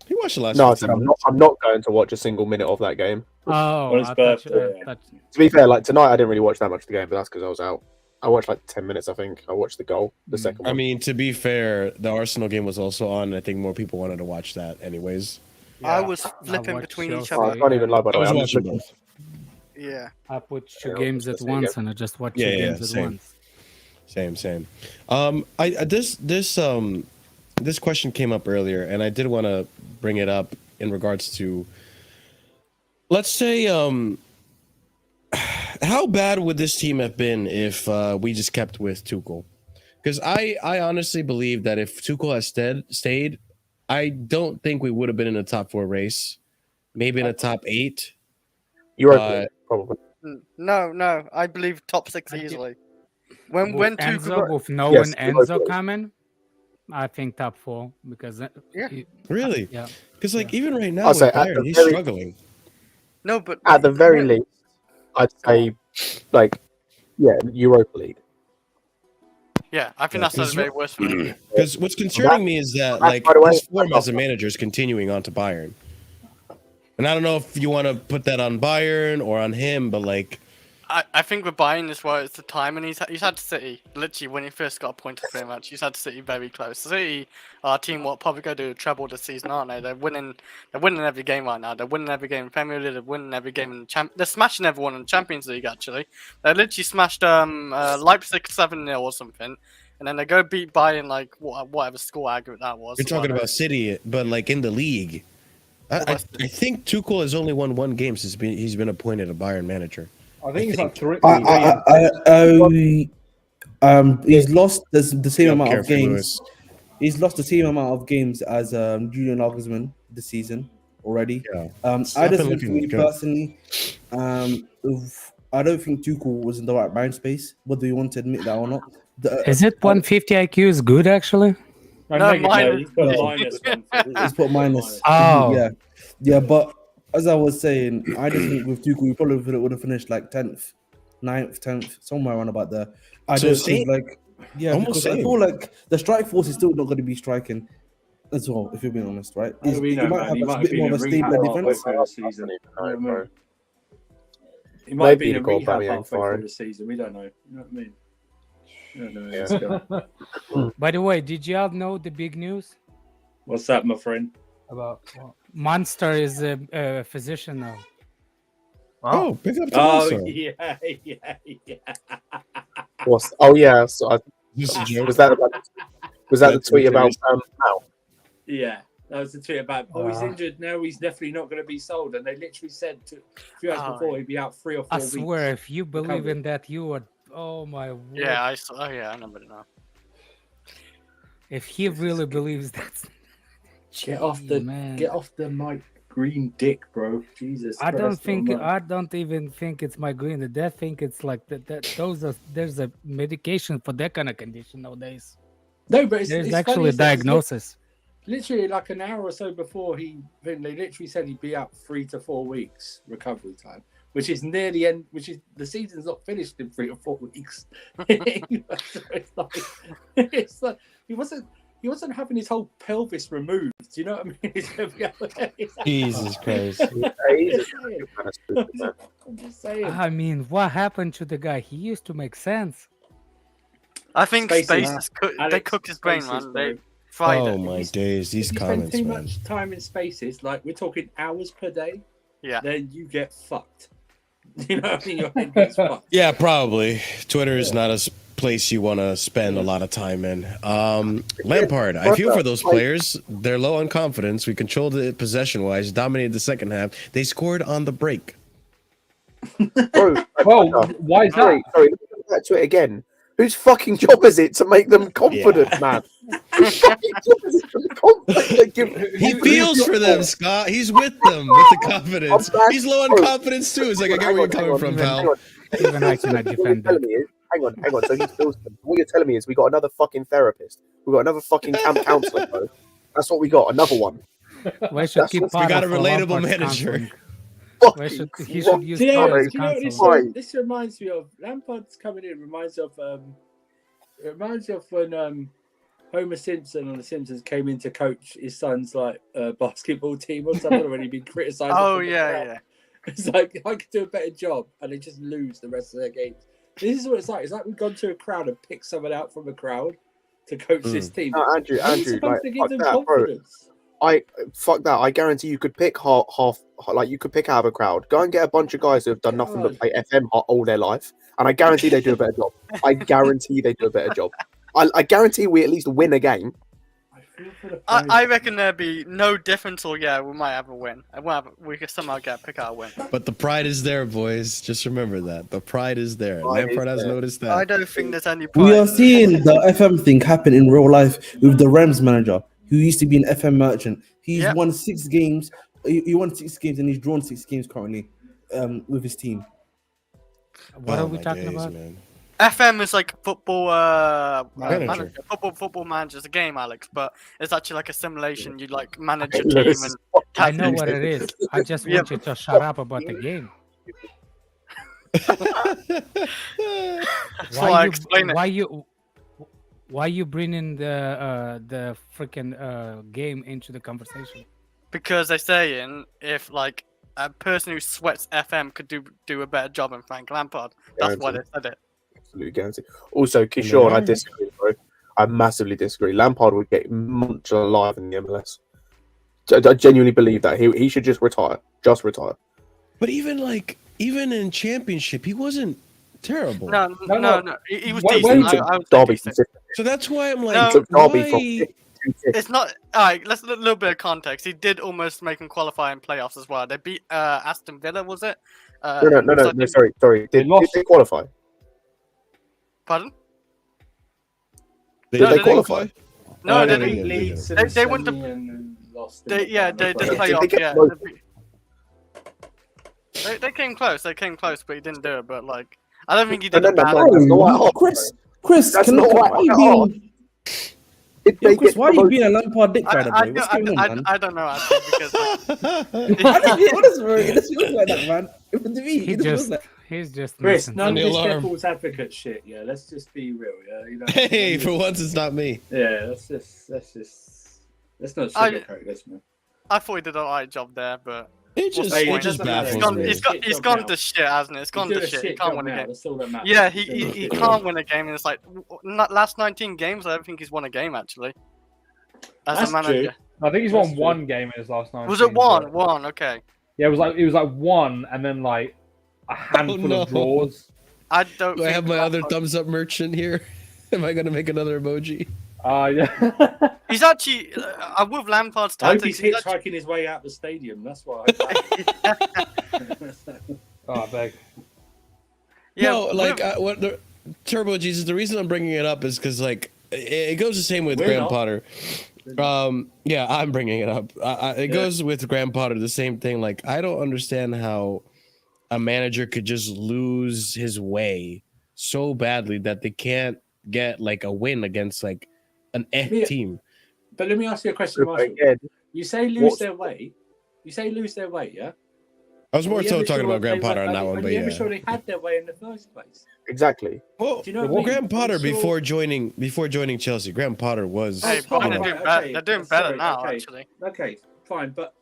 He watched the last. No, I 15 said I'm minutes. not going to watch a single minute of that game. Oh, On his I thought birthday, yeah. To be fair, like tonight I didn't really watch that much of the game, but that's because I was out. I watched like 10 minutes, I think. I watched the goal, the second I one. mean, to be fair, the Arsenal game was also on. I think more people wanted to watch that, anyways. I was I flipping watched between each Chelsea. Oh, I other. can't even lie, by the I way. was I'm just watching looking. both. Yeah. I put two Yeah, games let's at see again. once and I just watched Yeah, two yeah, games at same. once. Same. This question came up earlier, and I did want to bring it up in regards to, let's say, how bad would this team have been if we just kept with Tuchel? Because I honestly believe that if Tuchel has stayed, I don't think we would have been in the top 4 race, maybe in the top 8. Europa, probably. No. I believe top 6 easily. When Tuchel Enzo, got, with no Yes, one Europa Enzo is. coming, I think top 4 because Yeah. Really? yeah. Because like even right now I'll with say at Bayern, the he's very- struggling. no, but At the very when- least, I'd say, like, yeah, Europa League. Yeah, I think Yeah, that's not 'cause very worse for me. Because what's concerning me is that That's, like by the way, his form that's as a manager is continuing on to Bayern, and I don't know if you want to put that on Bayern or on him, but like I think with Bayern as well, it's the time, and he's had City literally when he first got appointed pretty much. He's had City very close. City are a team what probably going to do a treble this season, aren't they? They're winning every game right now. They're winning every game in Premier League. They're winning every game in They're smashing everyone in Champions League actually. They literally smashed Leipzig 7-0 or something, and then they go beat Bayern like whatever score aggregate that was. you're talking about City, but like in the league, I think Tuchel has only won 1 game since he's been appointed a Bayern manager. I think it's like 3. He's lost the same Yeah, amount of careful, games. Lewis. He's lost the same amount of games as Julian Nagelsmann this season already. Yeah. I I've been just think looking for me good. personally, I don't think Tuchel was in the right mind space, whether you want to admit that or not. Is it 150 IQ is good actually? No, No, minus. he's put No. minus one. For Let's put minus. Oh. Yeah, yeah. But as I was saying, I just think with Tuchel, we probably would have finished like 10th, 9th, 10th, somewhere around about there. I So just same. feel like, yeah, Almost because I same. feel like the strike force is still not going to be striking as well. If you're being honest, right? How do we know, You might man? have He a might have bit been more of a in stable rehab defense. halfway through the season. I You don't know know, what I bro. mean? He might have Maybe been in he'd got rehab Aubameyang halfway fired. through the season. We don't know. You know what I mean? I don't know. Yeah. Let's go. By the way, did y'all know the big news What's that, my friend? about Monster is a physician now? Oh, pick up the Oh monster. yeah. What's? Oh yeah. So Just a joke. was that the tweet about now? Yeah, that was the tweet about. Oh, he's injured now. He's definitely not going to be sold. And they literally said a few hours before he'd be out 3 or 4 I weeks. swear, if you believe recovery. in that, you would. Oh my word! Yeah, I saw. Oh yeah, I remember it now. If he really believes that, Get off the man. get off the Mike Green dick, bro. Jesus. I don't Christ think almighty. I don't even think it's migraine. I think it's like that. There's a medication for that kind of condition nowadays. No, but it's There's funny actually a is that it's diagnosis. literally like an hour or so before they literally said he'd be out 3 to 4 weeks recovery time, which is near the end. Which is the season's not finished in 3 or 4 weeks. So it's like he wasn't having his whole pelvis removed. Do you know what I mean? Jesus Christ. I'm just saying. I mean, what happened to the guy? He used to make sense. I think Spaces. Spaces they Alex, cooked his brain, Spaces, man. bro. They fried Oh it. my days, these If you spend comments, too man. much time in Spaces, like we're talking hours per day, Yeah. then you get fucked. You know what I mean? Your head gets fucked. Yeah, probably. Twitter is not a place you want to spend a lot of time in. Lampard, I feel for those players. They're low on confidence. We controlled it possession-wise, dominated the second half. They scored on the break. Bro, Well, why is that? sorry, look back to it again. Whose fucking job is it to make them confident, man? Whose fucking job is it to be confident? He feels for them, Scott. He's with them with the confidence. He's low on confidence too. It's like, I get where you're coming from, pal. Even I cannot defend that. Hang on. So he feels them. What you're telling me is we got another fucking therapist. We got another fucking camp counselor, bro. That's what we got. Another one. We should keep We got part a of relatable Lampard's manager. counseling. Fucking He should use Do you know, part do as you know what counseling. this reminds me of? Lampard's coming in reminds of when Homer Simpson on The Simpsons came in to coach his son's basketball team or something, already been criticised. Oh yeah. It's like I could do a better job, and they just lose the rest of their games. This is what it's like. It's like we've gone to a crowd and picked someone out from a crowd to coach this team. No, Andrew, You're supposed like, to give fuck them that, bro. confidence. Fuck that. I guarantee you could pick half, like you could pick out of a crowd. Go and get a bunch of guys who have done nothing but play FM all their life, and I guarantee they do a better job. I guarantee they do a better job. I guarantee we at least win a game. I reckon there'd be no difference, or yeah, we might have a win. We could somehow pick out a win. But the pride is there, boys. Just remember that. The pride is there. Pride Lampard is has there. noticed I that. don't think there's any pride. We are seeing the FM thing happen in real life with the Rams manager, who used to be an FM merchant. He's Yep. won 6 games. He won 6 games and he's drawn 6 games currently with his team. What Oh are we my talking days, about? man. FM is like football Manager. manager. Football manager is a game, Alex, but it's actually like a simulation. You like manage a team and I know what it is. I just want you to shut up about the game. so I explain it. Why you bringing the freaking game into the conversation? Because they're saying if like a person who sweats FM could do a better job than Frank Lampard. That's why they said it. Absolutely guarantee. Also, Kishore, I disagree, bro. I massively disagree. Lampard would get munched alive in the MLS. I genuinely believe that he should just retire. Just retire. But even in championship, he wasn't terrible. No. He was Wait, decent. wait, I would say Derby decent. So that's why I'm like, No, took Derby why- from It's not. Alright, let's a little bit of context. He did almost make him qualify in playoffs as well. They beat Aston Villa, was it? No, sorry. Did they qualify? Pardon? Did No, they they qualify? No, they they didn't. Leeds in They the went to- semi and lost. They did Did play they off. get Yeah, promoted? they came close. They came close, but he didn't do it. But like, I don't think he No, did it bad. that's not what I asked, Chris, That's can not can what I I be- They Chris, get why are you promoted. being a Lampard dick rider, I, bro? What's going on, man? I don't know actually because like, I don't get honest, bro. It just feels like that, man. To me, He it just feels just like. he's just Chris, missing. none of the this alarm. devil's advocate shit. Yeah, let's just be real. Yeah, you know. Hey, for once it's not me. Yeah, let's not I- sugarcoat this, man. I thought he did an alright job there, but It just, Hey, it it just doesn't matter. baffles me. he's gone to shit, hasn't it? It's gone He's to doing a shit. He shit can't job win a now. game. That's all that matters. Yeah, He's doing a he shit can't job. win a game, and it's like last 19 games. I don't think he's won a game actually. As That's a manager, true. I think he's That's won true. one game in his last 9. was it one? One, okay. Yeah, it was like one, and then like a handful no. of draws. I don't. Do I think have my other Lampard- thumbs up merchant here? Am I gonna make another emoji? Yeah. He's actually with Lampard's I hope he's tactics. He's hitchhiking his way out the stadium. That's why. Oh, I beg. yeah, No, like with- what the Turbo Jesus. The reason I'm bringing it up is because like it goes the same with We're Graham not. Potter. Yeah, I'm bringing it up. It goes with Graham Potter the same thing. Like I don't understand how a manager could just lose his way so badly that they can't get like a win against like an Yeah. team. But let me ask you a question, But Marshall. again, You say lose What's- their way. You say lose their way, yeah? I was more Are you so ever talking sure about Graham they Potter were- on that are one, you but ever yeah. sure they had their way in the first place? exactly. Well, Do you know what I mean? Graham Potter I'm sure- before joining Chelsea, Graham Potter was. Hey, Oh, but fine, they're right, doing better. okay. They're doing better Sorry, now, okay. actually. Okay, fine. But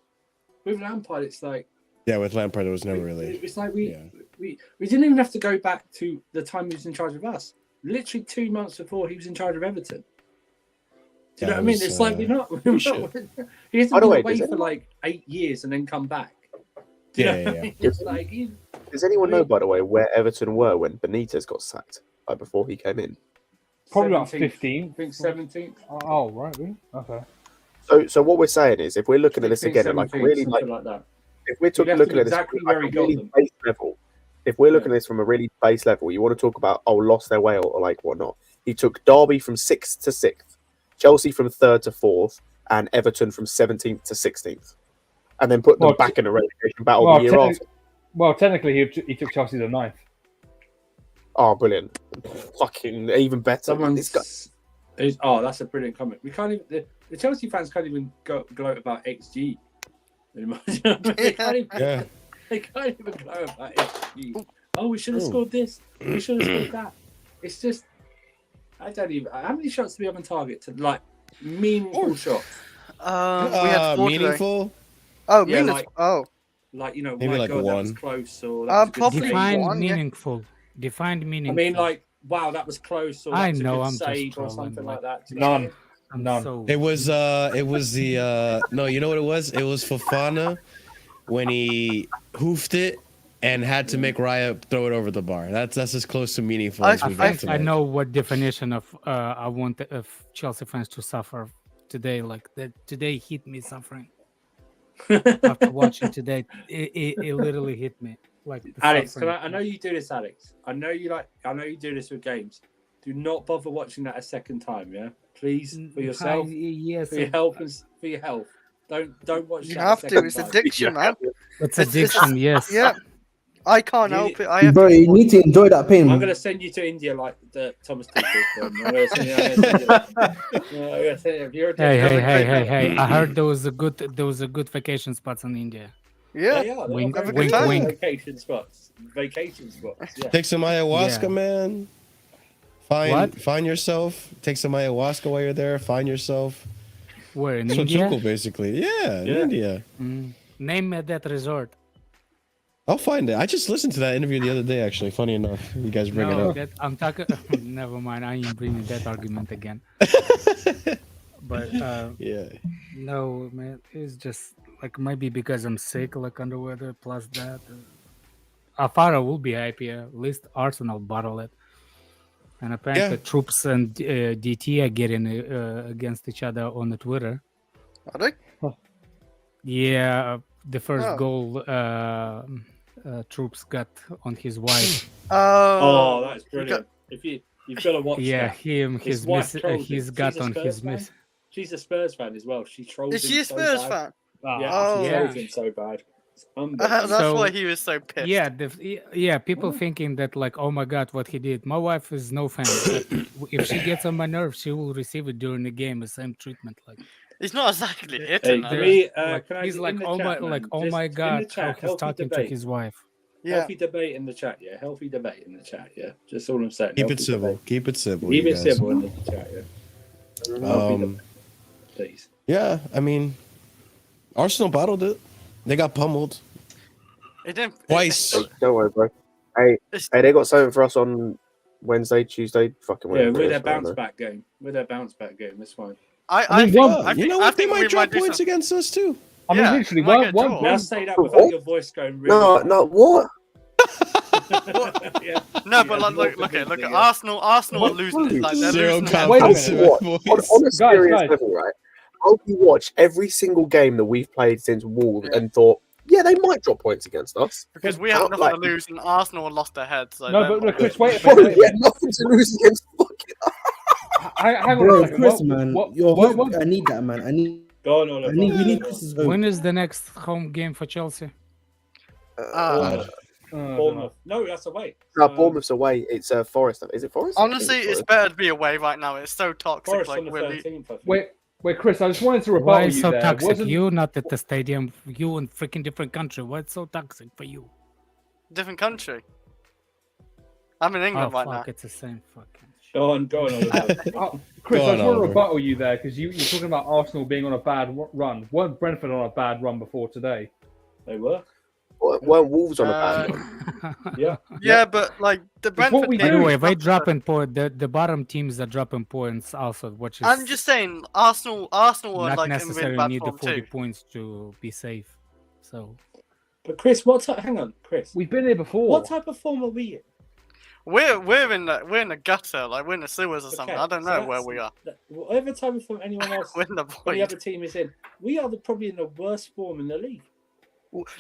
with Lampard, it's like Yeah, with Lampard, it was never really. It's like Yeah. we didn't even have to go back to the time he was in charge of us. Literally 2 months before he was in charge of Everton. Do you Yeah, know what I it mean? was, It's like we're not. shit. He hasn't By the been way, away does for anyone- like 8 years and then come back. Do you Yeah, know yeah, what I yeah. mean? It's like he, Does anyone know, by the way, where Everton were when Benitez got sacked? Like before he came in. Probably about 17th. 15. I think 17th. Oh, right. Really? Okay. So what we're saying is, if we're looking at this 16th, again, at like 17th, really something like, like that. if we're You'd have to looking be at this exactly from where like he a got really them. base level, if we're looking Yeah. at this from a really base level, you want to talk about lost their way or like whatnot. He took Derby from 6th to 6th, Chelsea from 3rd to 4th, and Everton from 17th to 16th, and then put them Well, back in a relegation battle well, the year after. Well, technically, he took Chelsea to 9th. Oh, brilliant! Fucking even better. Someone's. This guy- Oh, that's a brilliant comment. We can't even. The Chelsea fans can't even gloat about XG anymore. they, can't even, Yeah. they can't even gloat about XG. Oh, we should have scored this. We should have scored that. It's just. I don't even. How many shots do we have on target to like meaningful shots? We had 4 today. Meaningful. Oh, Yeah, meaningful. like- oh, Like, you know, Maybe my like God, that was one. close. Or that was a good probably save. Define one, yeah. meaningful. Define I meaningful. mean, like, wow, that was close. Or that I was a know, good I'm just save or trolling, something like- like that. Do you know what I mean? I'm none. so It was the no, you know what it was? It was Fofana when he hoofed it and had to make Raya throw it over the bar. That's as close to meaningful as we got I tonight. know what definition of I want of Chelsea fans to suffer today. Like that today hit me suffering after watching today. It literally hit me. Like the Alex, suffering. I know you do this, Alex. I know you do this with games. Do not bother watching that a second time, yeah? Please, for yourself, Yes, for your health, and for your health. Don't watch you that a have to. second It's time. addiction, man. it's it's- addiction. Yes. Yeah, I can't You- help it. I have Bro, to. you need to enjoy that pain. I'm gonna send you to India like the Thomas Tuchel film. I'm gonna send you. I'm gonna send you if you're Hey! I heard there was a good vacation spots in India. Yeah, They are. Wink, have a good wink, time. wink. Vacation spots. Yeah. Take some ayahuasca, Yeah. man. Find yourself. Take some ayahuasca while you're there. Find yourself. Where in So India? Tuchel, basically. Yeah, in Yeah. India. Name that resort. I'll find it. I just listened to that interview the other day, actually. Funny enough, you guys bring it No, up. that, I'm talking. Never mind. I ain't bringing that argument again. But Yeah. no, man, it's just like maybe because I'm sick, like under weather. Plus that, Afara will be happy. At least Arsenal bottle it. And apparently, Yeah. Troops and DT are getting against each other on the Twitter. Are they? Yeah, the first Oh. goal Troops got on his wife. Oh, that's you brilliant. If you've got to watch Yeah, that. him, His his wife miss, trolled him. he's She's got a on Spurs his fan? miss. She's a Spurs fan as well. She trolls Is him she a so Spurs bad. fan? Yeah, Oh. she Yeah. trolls him so bad. Unbelievable. That's So- why he was so pissed. Yeah, people thinking that like, oh my god, what he did. My wife is no fan. But if she gets on my nerves, she will receive it during the game, the same treatment. Like, He's not exactly Hey, hitting can them. we, like can I he's get like, in the oh my, chat, like, man? oh Just my in the god, how chat, he's healthy talking to debate. his wife. Yeah. Healthy debate in the chat, yeah. Healthy debate in the chat, yeah. Just all I'm saying. Keep it healthy civil. debate. Keep it civil. Keep you it guys. civil in the chat, yeah. Healthy Um, debate, please. yeah, I mean, Arsenal bottled it. They got pummeled It didn't. twice. Hey, don't worry, bro. Hey, It's, hey, they got something for us on Wednesday, Tuesday. Fucking Yeah, whatever it with is, their I don't bounce know. back game. With their bounce back game, that's fine. I mean, think. one- I You think, know I what? They think we might drop might do points some- against us too. I mean, Yeah, literally, we might one, get one, drawn. Now one, say that without your voice going really No, high. no, what? Yeah. No, but Yeah, like, more look at convincing, yeah. Arsenal are What? losing it. Like they're Zero losing it. Wait a confidence in minute. my What? voice. On a serious Guys. level, right? I hope you watch every single game that we've played since Wolves and thought, yeah, they might drop points against us. Because we have How- nothing like- to lose, and Arsenal lost their heads. So No, they're but not- look, Chris, wait, Bro, wait, we wait. had nothing to lose against fucking. Hang on Bro, a second. Chris, man, your what- hope. I need that, man. I need. Go on, Oliver. We need Go on. Chris's hope. When is the next home game for Chelsea? Bournemouth. Uh, Bournemouth. No, that's away. No, Bournemouth's away. It's Forest. Is it Forest? I think Honestly, it's Forest. better to be away right now. It's so toxic. Forest Like on the we're 13th, I think. Wait, Chris, I just wanted to Why rebuttal is you so there. toxic? Wasn't- You not at the stadium. You in freaking different country. What's so toxic for you? different country. I'm in England Oh right fuck, now. it's the same fucking. Go on, Oliver. Chris, Go I on, just want to Oliver. rebuttal you there because you're talking about Arsenal being on a bad run. Weren't Brentford on a bad run before today? They were. Weren't Wolves on a bad run? Yeah. Yeah, but like the what Brentford we game. do. Anyway, is they not- dropping point. The bottom teams are dropping points also, which is I'm just saying, Arsenal are not like in really necessarily bad need the form 40 too. points to be safe. So But Chris, what type? Hang on, Chris. We've been here before. What type of form are we in? We're in the gutter, like we're in the sewers or something. Okay, I don't so know where that's- we are. Whatever type of form anyone else, We're in the any void. other team is in, we are probably in the worst form in the league.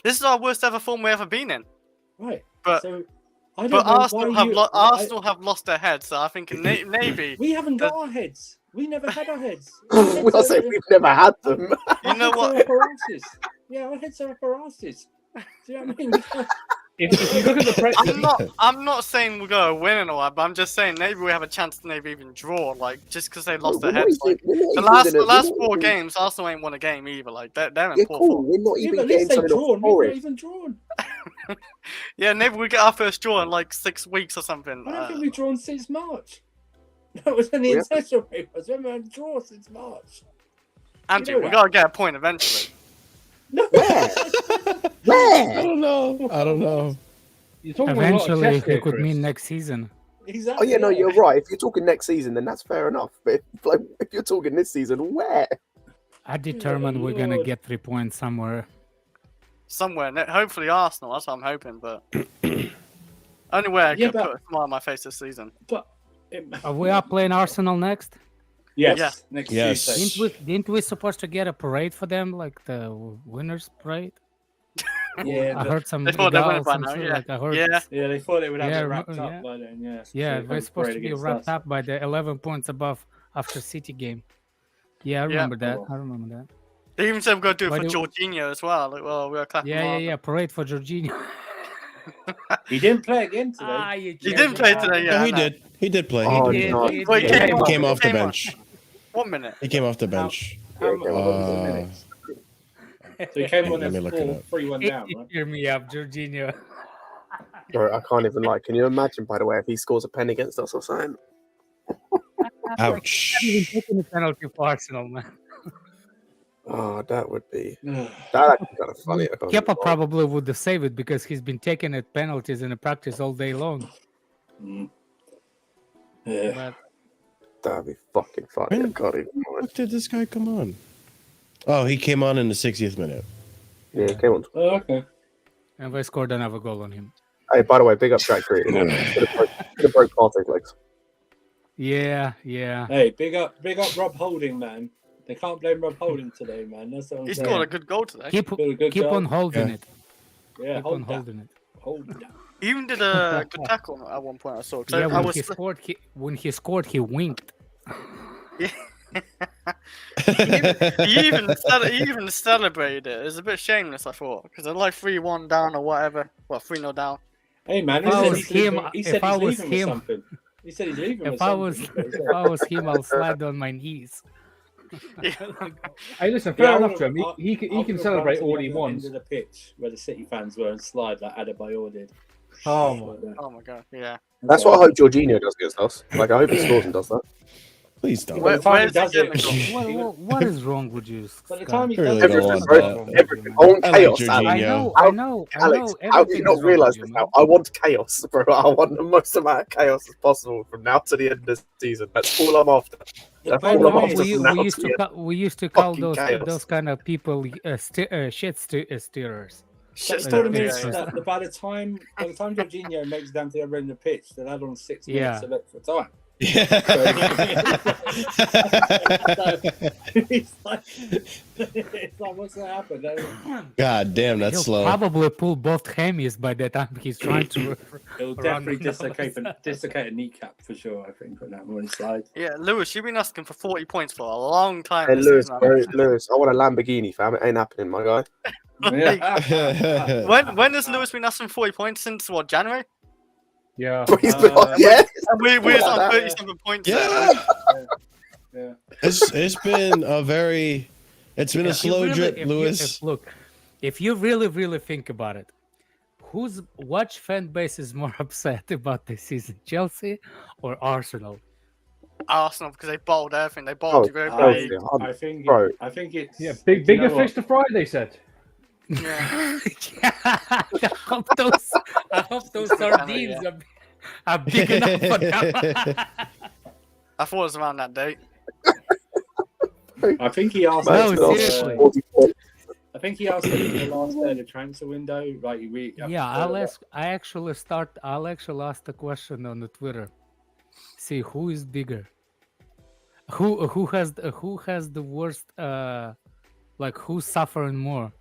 This is our worst ever form we've ever been in. Right. But So I don't but know Arsenal why have you, Arsenal have lost their heads. So I think maybe We haven't got our heads. We never had our heads. Well, I say we've never had them. you know what. Our heads are up our asses. Yeah, our heads are up our asses. Do you know what I mean? We can't- If you look at the I'm not saying we're gonna win and all that, but I'm just saying maybe we have a chance to maybe even draw, like just because they lost their We're not heads. even- Like, we're not the even last gonna- the last we're not four even- games, Arsenal ain't won a game either. Like they're in Yeah, poor cool. form. We're not Yeah, even but at getting least they've something off drawn. We've not Forest. even drawn. Yeah, maybe we get our first draw in like 6 weeks or something. I don't think we've drawn since March. That was when the Yeah. international papers. We haven't had a draw since March. Andy, you know we that. gotta get a point eventually. No. Where? I Where? don't know. I don't know. you're talking about a lot of eventually chess here, it could Chris. mean next season. Oh Exactly. yeah, no, you're right. If you're talking next season, then that's fair enough. But if you're talking this season, where? I determined we're gonna Lord. get 3 points somewhere. Somewhere, hopefully Arsenal. That's what I'm hoping. But only way I Yeah, could but- put a smile on my face this season. But We are playing Arsenal next. yes, Yeah. next Yes. Tuesday. Didn't we supposed to get a parade for them, like the winners parade? Yeah, I heard some They thought they gal, went by some now, shit, yeah. like I heard. Yeah, yeah, they thought they would have Yeah, it wrapped yeah. up by then. Yeah, Yeah, So they they're come supposed to parade be against wrapped us. up by the 11 points above after City game. Yeah, I remember that. I remember that. they even said we're gonna do it Why for do- Jorginho as well. Like, well, we're clapping. Yeah, parade for Jorginho. He didn't play again today. He didn't play today. Yeah, No, I he know. did. He did play. Oh, he did. no. Wait, Yeah, He came off the Came on. bench. 1 minute. He came off the bench. How much? What was the minutes? So he came on Let as me look it up. 3-1 down, right? Hear me up, Jorginho. Bro, I can't even like. Can you imagine? By the way, if he scores a pen against us or something? Ouch. Even taking a penalty for Arsenal, man. Oh, that would be that actually kind of funny. I can't Kepa lie. probably would have saved it because he's been taking at penalties in the practice all day long. Yeah. But That'd be fucking funny. I When- can't even. What did this guy come on? Oh, he came on in the 60th minute. Yeah, come on. Oh, okay. and they scored another goal on him. Hey, by the way, big up Jack Greedy. Could have broke Partey's legs. Yeah. Hey, big up Rob Holding, man. They can't blame Rob Holding today, man. That's what I'm He saying. scored a good goal today. Keep Did a good keep job. on holding Yeah. it. Yeah, Keep on hold that. holding it. Hold that. He even did a good tackle at one point. I saw. 'Cause Yeah, I when was he scored, he winked. he even celebrated it. It was a bit shameless, I thought, because they're like 3-1 down or whatever. Well, 3-0 down. Hey man, If I he was said he's him- leaving. He if said I he's was leaving with him- something. He said he's leaving with If I was something. if I was him, I'll slide on my knees. Hey, listen, fair I enough would've- to him. I- He I can would've celebrate gone to all the he other wants. End of the pitch where the City fans were and slide like Adebayor did. Oh my. Oh my god, yeah. That's what I hope Jorginho does against us. Like, I hope he scores and does that. Please don't. By the time he Where's he does getting it, the goal? What is wrong with you? by the Scott? time he I does really it, don't want Everything, that. bro. Everything. I want I like chaos. Jorginho. Alex. I know, Alex, how do you everything's not wrong realise with this you, now? man. I want chaos, bro. I want the most amount of chaos as possible from now to the end of the season. That's all I'm after. the That's problem all I'm is- after from now We used to to the end. call, we used to call Fucking those chaos. kind of people steerers. The Shit, problem yeah, is yeah. that by the time Jorginho makes it down to the other end of the pitch, they'll add on 6 Yeah. minutes of extra time. Yeah. It's like, what's gonna happen? God damn, that's He'll slow. probably pull both hemis by the time he's trying to. It'll Around definitely the dislocate a kneecap for sure. I think on that one side. Yeah, Lewis, you've been asking for 40 points for a long time. Hey, this Lewis, season, bro, Lewis, I want a Lamborghini, fam. It ain't happening, my guy. Yeah. When has Lewis been asking 40 points since what, January? Yeah. He's been like, yeah. And we're Something on like that. 37 points. there. Yeah. Yeah. It's been a very a If you slow really- drip, if you- Lewis. Look, if you really think about it, which fan base is more upset about this season, Chelsea or Arsenal? Arsenal, because they bowled everything. They bowled Oh, Europa Chelsea, League. I think. Bro. I think it's. Yeah, you know bigger what? fish to fry, they said. Yeah. I hope those sardines are big enough for them. I thought it was around that date. I think he asked. No, us, seriously. I think he asked us in the last day of the transfer window. Like we. Yeah, I'll actually ask the question on the Twitter. See who is bigger. Who has the worst? Like who's suffering more?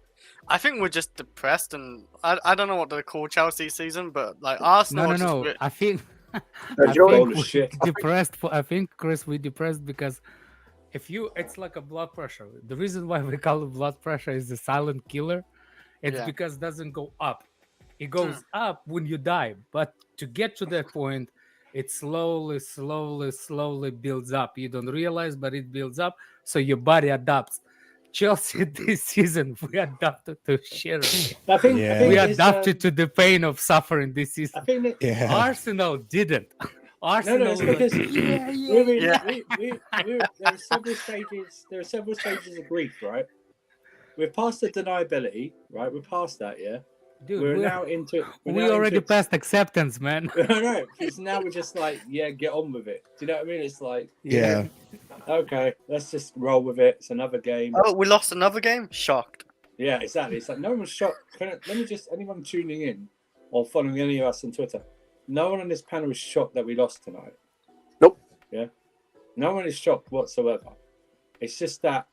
I think we're just depressed, and I don't know what to call Chelsea season, but like Arsenal. No. Just, I think. No, I Joe, think Holy we're shit. depressed. I think Chris, we're depressed because it's like a blood pressure. The reason why we call it blood pressure is the silent killer. It's Yeah. because it doesn't go up. It goes up when you die, but to get to that point, it slowly builds up. You don't realize, but it builds up, so your body adapts. Chelsea this season, we adapted to shit. I think. Yeah. I think We it's, adapted to the pain of suffering this I season. think that. Yeah. Arsenal didn't. Arsenal it's was because like, yeah. there are several stages of grief, right? We're past the deniability, right? We're past that, yeah. Dude, We're we're- now into. we already passed acceptance, man. I know, because now we're just like, yeah, get on with it. Do you know what I mean? It's like, Yeah. okay, let's just roll with it. It's another game. oh, we lost another game. Shocked. Yeah, exactly. It's like no one's shocked. Anyone tuning in or following any of us on Twitter, no one on this panel is shocked that we lost tonight. Nope. Yeah. No one is shocked whatsoever. It's just that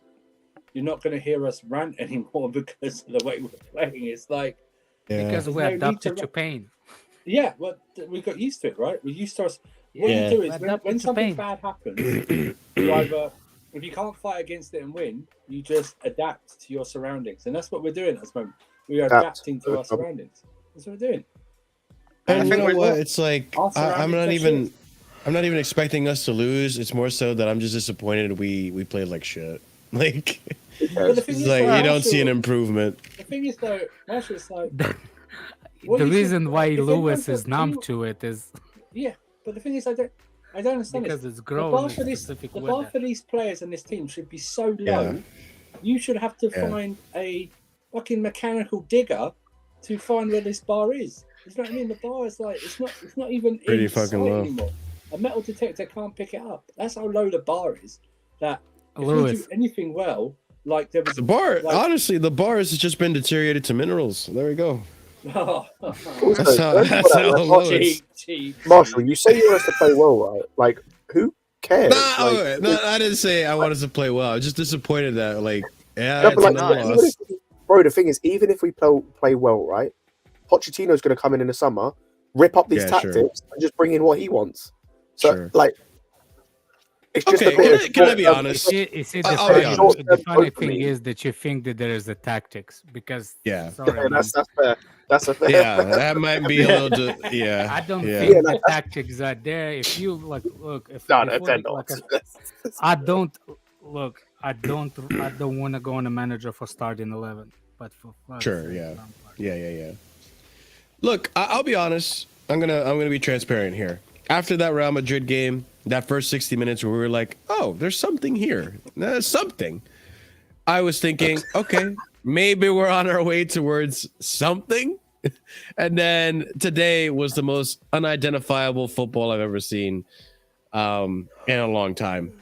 you're not going to hear us rant anymore because of the way we're playing. It's like, Yeah. Because we There's no need adapted to to pain. yeah, well, we got used to it, right? We're used to us. What Yeah. you do is Adapted when to something pain. bad happens, you either, if you can't fight against it and win, you just adapt to your surroundings. And that's what we're doing at this moment. We are Adapt. adapting to our surroundings. That's what we're doing. And I you think know we what? will. It's like Our I'm not surroundings are even shit. I'm not even expecting us to lose. It's more so that I'm just disappointed we played like shit. Like But the thing it's is, like though, you don't see an Marshall- improvement. The thing is, though, Marshall, it's like, What The you should- reason why if Lewis anyone's is got numb two- to it is yeah. But the thing is, I don't understand because this. it's The grown bar in for this, specific the bar weather. for these players and this team should be so low. Yeah. You should have to Yeah. find a fucking mechanical digger to find where this bar is. You know what I mean? The bar is like it's not even Pretty in fucking sight low. anymore. A metal detector can't pick it up. That's how low the bar is. That if we do Lewis, anything well, like there was The bar, like- honestly, the bar has just been deteriorated to minerals. There we go. Oh, Also, That's how- don't that's put how that- low it is. cheap, cheap. Marshall, you say you want us to play well, right? Like, who cares? No, Like, no, I didn't say I wanted to play well. I was just disappointed that, like, yeah, no, it's but like, another even loss. if- bro, the thing is, even if we play well, right? Pochettino's going to come in the summer, rip up these Yeah, sure. tactics, and just bring in what he wants. So, Sure. like, It's just Okay, can I be honest? You see, the I'll be funny, honest. the funny thing Openly. is that you think that there is a tactics because Yeah. sorry, man, that's fair. That's a fair. Yeah, that might be a Yeah. little. Yeah. I don't Yeah. think Yeah, the that's- tactics are there. If you look, if No, if they're we- not. like I don't look. I don't want to go on a manager for starting 11, but for fuck's Sure, sake, yeah. Lampard. Yeah. Look, I'll be honest. I'm gonna be transparent here. After that Real Madrid game, that first 60 minutes where we were like, oh, there's something here. There's something. I was thinking, okay, maybe we're on our way towards something. And then today was the most unidentifiable football I've ever seen in a long time.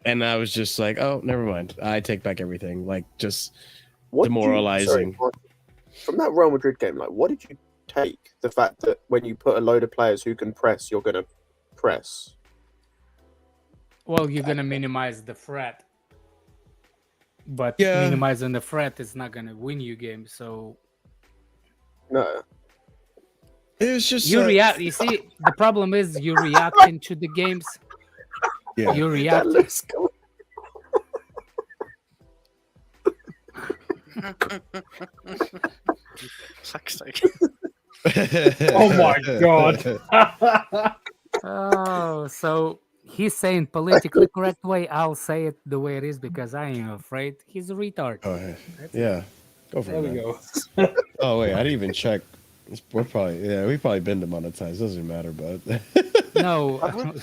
And I was just like, oh, never mind. I take back everything. Like, just What did you- demoralizing. sorry, from that Real Madrid game, like, what did you take? The fact that when you put a load of players who can press, you're going to press. Well, you're gonna minimize the threat, but Yeah. minimizing the threat is not gonna win you games. So No. It was just you react. You see, the problem is you reacting to the games. Yeah. You That react. looks cool. Fuck's sake. Oh my God. Oh, so he's saying politically correct way. I'll say it the way it is because I am afraid he's a retard. Oh, yeah. Yeah. Go for There it. we Man. go. Oh wait, I didn't even check. We probably been demonetized. Doesn't matter, but No,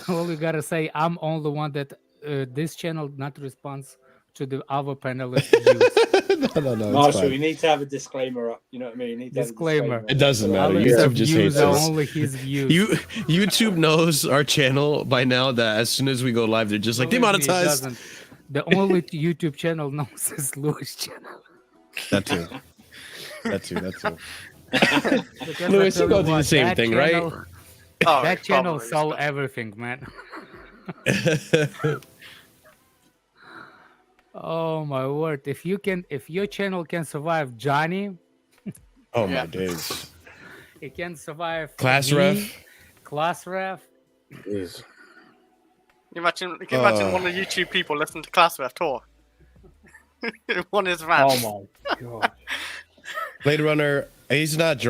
all you gotta say, I'm only one that this channel not responds to the other panelists' views. no, it's Marshall, fine. you need to have a disclaimer up. You know what I mean? You need to have a Disclaimer. It doesn't matter. Alex' YouTube just views hates are us. only his views. YouTube knows our channel by now that as soon as we go live, they're just like Believe me, it demonetized. doesn't. The only YouTube channel knows is Louis' channel. That too. That too. Because I Louis, tell you go you do the what, same that thing, right? channel- Oh, That channel probably. sell everything, man. Oh my word! If your channel can survive Johnny, Oh my Yeah. days. it can survive Class me, ref. Class ref. Jeez. You can imagine one of the YouTube people listening to Class Ref talk. One is rap. Oh my God. Blade Runner. He's not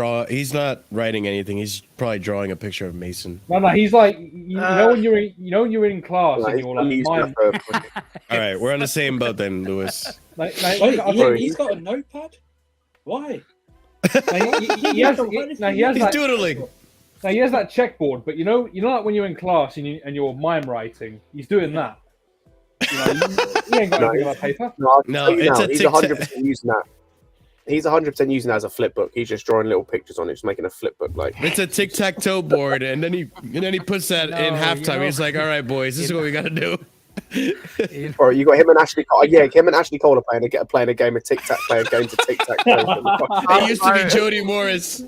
writing anything. He's probably drawing a picture of Mason. No, he's like you know when you're in class Like, and you're like he's mind, got a- All right, we're on the same boat then, Lewis. like, Wait, Sorry. he's got a notepad? Why? he has He's that doodling. now he has that checkboard, but you know like when you're in class and you're mime writing, he's doing that. You know, he ain't got No, anything on paper. No, I'll No, tell you it's now, a he's tic-tac. 100% using that. He's 100% using that as a flip book. He's just drawing little pictures on it, just making a flip book. Like, It's a tic-tac-toe board, and then he puts that No, in you halftime. know- He's like, "All right, boys, this is what we got to do." You- or you got him and Ashley Cole. Yeah, him and Ashley Cole are playing a game of tic tac, playing games of tic tac toe. It used to be Jody Morris.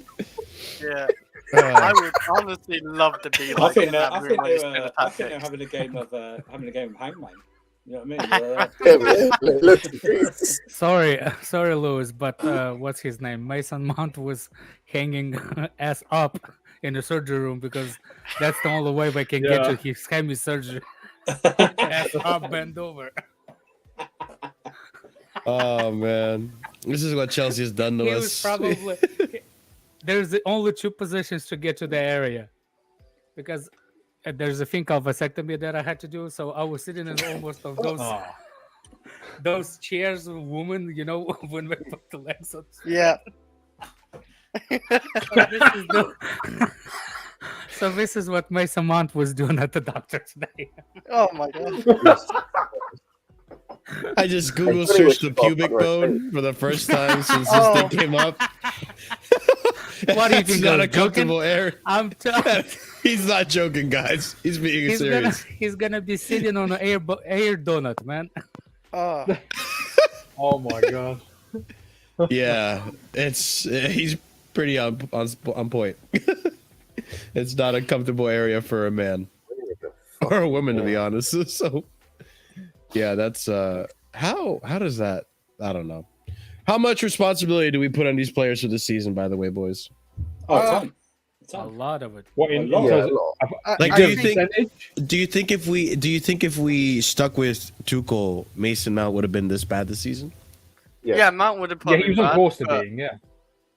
Yeah. Uh, I would honestly love to be I like think in they're, that I room think where you they're, spin the I think they're tactics. having a game of Hangman. You know what I mean? Look, Sorry, Louis, but what's his name? Mason Mount was hanging ass up in the surgery room because that's the only way we can get Yeah. to his hemisurgery. Ass up, bend over. oh man, this is what Chelsea has done to He us. was probably there's the only two positions to get to the area because there's a thing called vasectomy that I had to do. So I was sitting in almost of those chairs, woman, you know, when we put the legs on. Yeah. So this is what Mason Mount was doing at the doctor today. Oh my god. I just Google I thought it was searched the Bob pubic Conroy. bone for the first time since Oh. this thing came up. What do you It's think? not I a was joking? comfortable area. I'm telling. He's not joking, guys. He's being serious. He's gonna be sitting on an air donut, man. Oh. Oh my God. Yeah, he's pretty on point. It's not a comfortable area for a man or a woman, to be honest. So, yeah, that's how does that? I don't know. How much responsibility do we put on these players for this season? By the way, boys. Oh, A A ton. lot of it. What A in lot. terms Yeah, of, Like, I do you think- percentage? Do you think if we stuck with Tuchel, Mason Mount would have been this bad this season? Yeah, Mount would have Yeah, probably he was on bad, course to but, being. Yeah.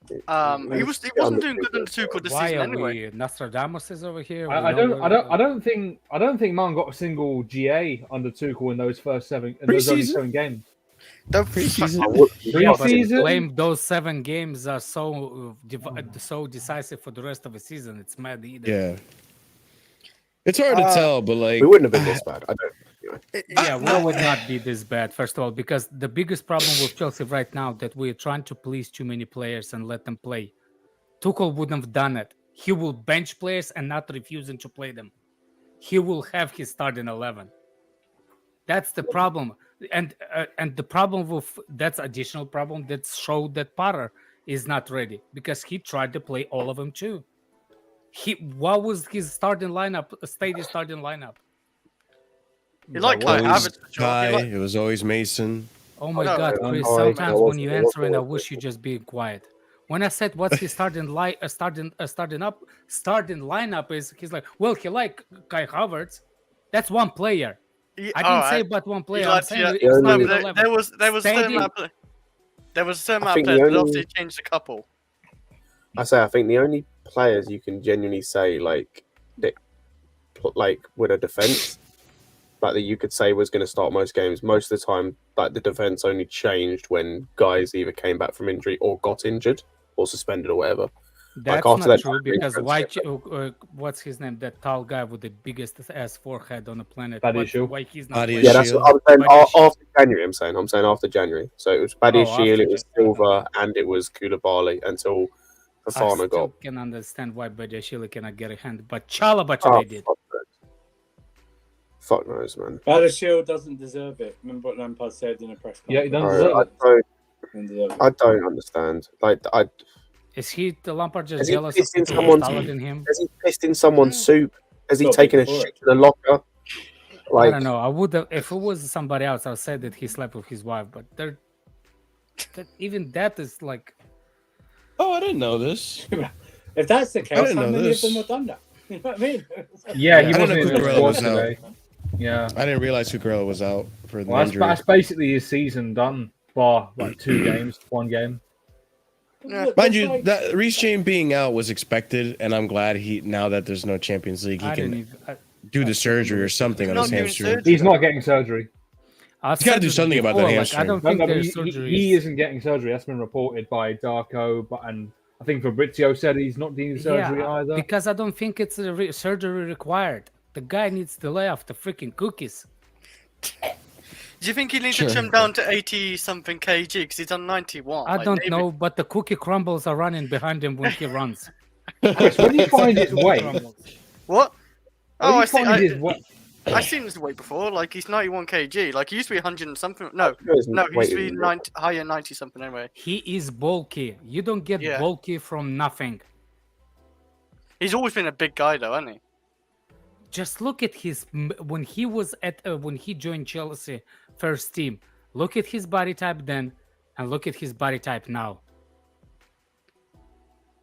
He wasn't doing good under Tuchel this Why season are anyway. we Nostradamus is over here? I don't think Mount got a single GA under Tuchel in those first seven. In those only Preseason? 7 games. Preseason? Yeah, but Preseason? claim those 7 games are so decisive for the rest of the season. It's mad either. Yeah. It's hard to tell, but like we wouldn't have been this bad. I don't. Yeah, we would not be this bad, first of all, because the biggest problem with Chelsea right now that we're trying to please too many players and let them play. Tuchel wouldn't have done it. He will bench players and not refusing to play them. He will have his starting 11. That's the problem, and the problem with that's additional problem that showed that Potter is not ready because he tried to play all of them too. What was his starting lineup? Steady starting lineup. You like Kai always Havertz, for sure. Kai, You like- it was always Mason. Oh my no, God, no, Chris! no, Sometimes no, when you no, answer, and I no, wish you just be quiet. When I said what's his starting lineup is, he's like, well, he like Kai Havertz. That's one player. Yeah, I didn't say alright. but one You player. I'm like saying to- it's Yeah, starting No, 11. there was a certain Steady. amount of there was a certain I amount of think the players. They only- obviously changed a couple. I think the only players you can genuinely say like with a defense, like that you could say was going to start most games. Most of the time, like the defense only changed when guys either came back from injury or got injured or suspended or whatever. That's after not that true January because transfer- what's his name? That tall guy with the biggest ass forehead on the planet. Badiashile. Why he's not? Badiashile. playing? Yeah, that's what I'm saying. Badiashile. After January, I'm saying after January. So it was Badiashile, after it was January. Silva, and it was Koulibaly until I Fofana still got. can understand why Badiashile cannot get a hand, but Chalobah Oh, today did. fuck knows, man. Battlefield doesn't deserve it. Remember what Lampard said in a press conference? Yeah, he doesn't I deserve it. Doesn't deserve it. I don't understand. Like, Is he the Lampard just Has he jealous of pissed in people who are someone's- taller than him? has he pissed in someone's soup? Has he Not taken a before. shit in a locker? I Like, don't know. I would have, if it was somebody else, I would say that he slept with his wife, but even that is like, Oh, I didn't know this. If that's the case, didn't how know many this. of them have done that? You know what I mean? Yeah, he I didn't wasn't know in the Cucurella squad was out. today. Yeah. I didn't realize Cucurella was out for the Well, injury. that's basically his season done, bar like 2 games, 1 game. Look, Mind that's you, like- that Reece James being out was expected, and I'm glad now that there's no Champions League, he I didn't can even. do the surgery or something on Not his doing hamstring. surgery. He's not getting surgery. I've You gotta said do this something about that before, like, I hamstring. don't No, think no, but there's he surgery. isn't getting surgery. That's been reported by Darko, and I think Fabrizio said he's not doing surgery either. because I don't think it's a surgery required. The guy needs to lay off the freaking cookies. Do you think he needs Sure. to trim down to 80 something kg because he's on 91? I Like, don't maybe- know, but the cookie crumbles are running behind him when he runs. Chris, when you find his weight, What? when Oh, you I see. find his weight, I've seen his weight before. Like he's 91 kg. Like he used to be 100 and something. No, he he used to be 90, higher 90 something anyway. He is bulky. You don't get Yeah. bulky from nothing. He's always been a big guy though, hasn't he? Just look at his when he was at when he joined Chelsea first team. Look at his body type then, and look at his body type now.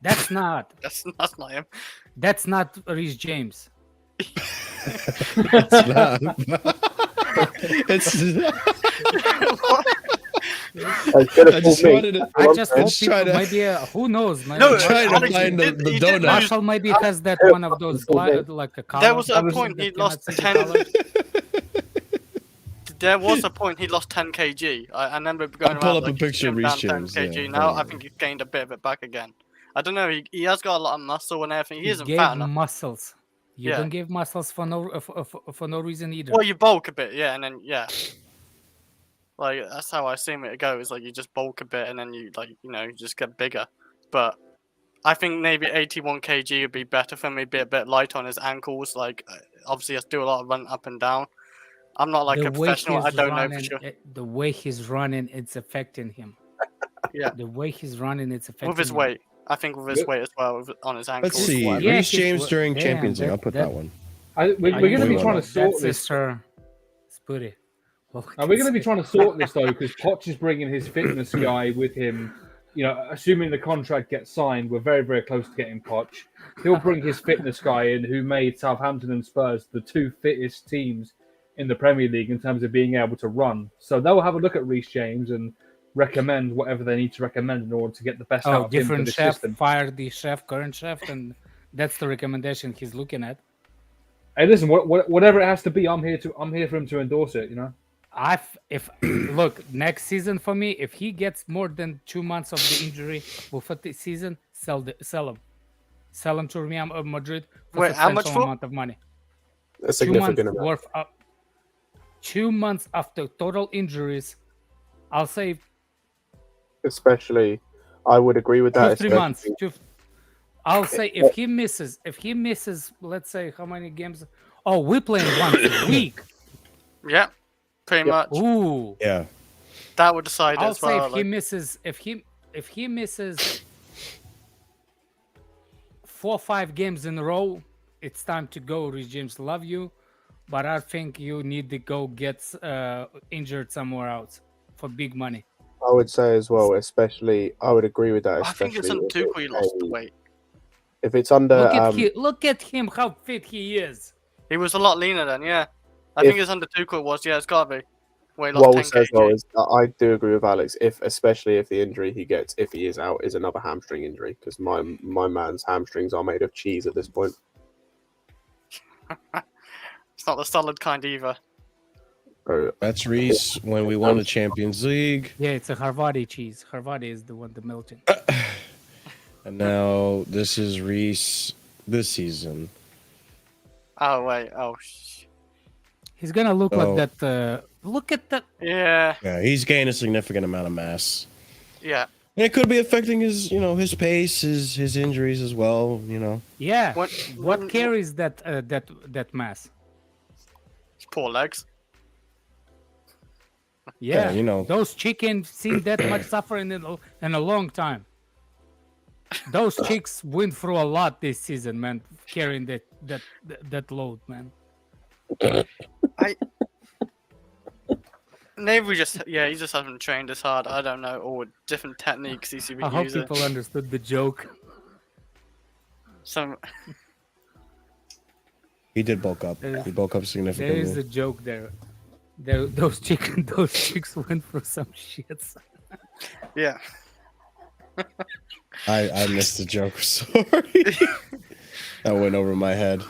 That's not. That's not him. That's not Reece James. It's not. It's I just wanted to. I just hope Let's try people to- maybe who knows? Maybe No, trying to honestly, find he the did- he did donut. lose- Marshall maybe has that one of those like a collar. There was a something point that he cannot lost see the 10. color. There was a point he lost 10 kg. I remember going I'll pull around up a like, picture of trimmed Reece down 10 James, kg. yeah. Now I think he's gained a bit of it back again. I don't know. He has got a lot of muscle and everything. He isn't gave fat enough. muscles. You Yeah. don't give muscles for no reason either. Well, you bulk a bit, yeah, and then yeah. Like that's how I assume it goes. Like you just bulk a bit and then you you just get bigger. But I think maybe 81 kg would be better for me. Be a bit light on his ankles. Like obviously, he has to do a lot of running up and down. I'm not like The a way professional. I he's don't know for running, sure. The way he's running, it's affecting him. Yeah. The way he's running, it's affecting With his him. weight, I think with his weight as well, on his ankles. Let's see. Yeah, Reece he's- James during damn, Champions League. that- I'll put that- that one. we're going to be trying to sort That's this. Sister Spooty. Well, And we're going to be trying to sort this though, because Poch is bringing his fitness guy with him, assuming the contract gets signed, we're very, very close to getting Poch. He'll bring his fitness guy in, who made Southampton and Spurs the 2 fittest teams in the Premier League in terms of being able to run. So they'll have a look at Reece James and recommend whatever they need to recommend in order to get the best out of him for different the chef, system. fire the current chef, and that's the recommendation he's looking at. Hey, listen, whatever it has to be, I'm here for him to endorse it. If look, next season for me, if he gets more than 2 months of the injury before the season, sell him to Real Madrid for Wait, how much substantial for? amount of money. A significant amount. Worth up. 2 months after total injuries, I'll say Especially, I would agree with that. 3 months. I'll say if he misses, let's say how many games? Oh, we're playing once a week. Yeah, pretty much. Ooh. Yeah. That would decide I'll as say well. if he misses 4 or 5 games in a row, it's time to go. Reece James, love you, but I think you need to go get injured somewhere else for big money. I would say as well, especially, I would agree with that. I think it's on Tuchel he lost the weight. If it's under, Look at him, how fit he is. He was a lot leaner then, yeah. I think it's under Tuchel was, yeah, it's gotta be. Weight what lost we'll 10 say as well kg. is I do agree with Alex. Especially if the injury he gets, if he is out, is another hamstring injury, because my man's hamstrings are made of cheese at this point. It's not the solid kind either. That's Reece when we won the Champions League. Yeah, it's a Harvadi cheese. Harvadi is the one, the melting. And now this is Reece this season. Oh, wait. Oh, He's gonna look like that. Look at that. yeah. Yeah, he's gained a significant amount of mass. Yeah. And it could be affecting his, his pace, his injuries as well, Yeah. What carries that mass? Poor legs. Yeah, Yeah, those chickens seen that much suffering in a long time. Those chicks went through a lot this season, man, carrying that load, man. Maybe he just hasn't trained as hard. I don't know, or different techniques he should be I hope using. people understood the joke. he did bulk up. He bulked up significantly. There is a joke there. Those chicks went through some shit. Yeah. I missed the joke. Sorry, that went over my head.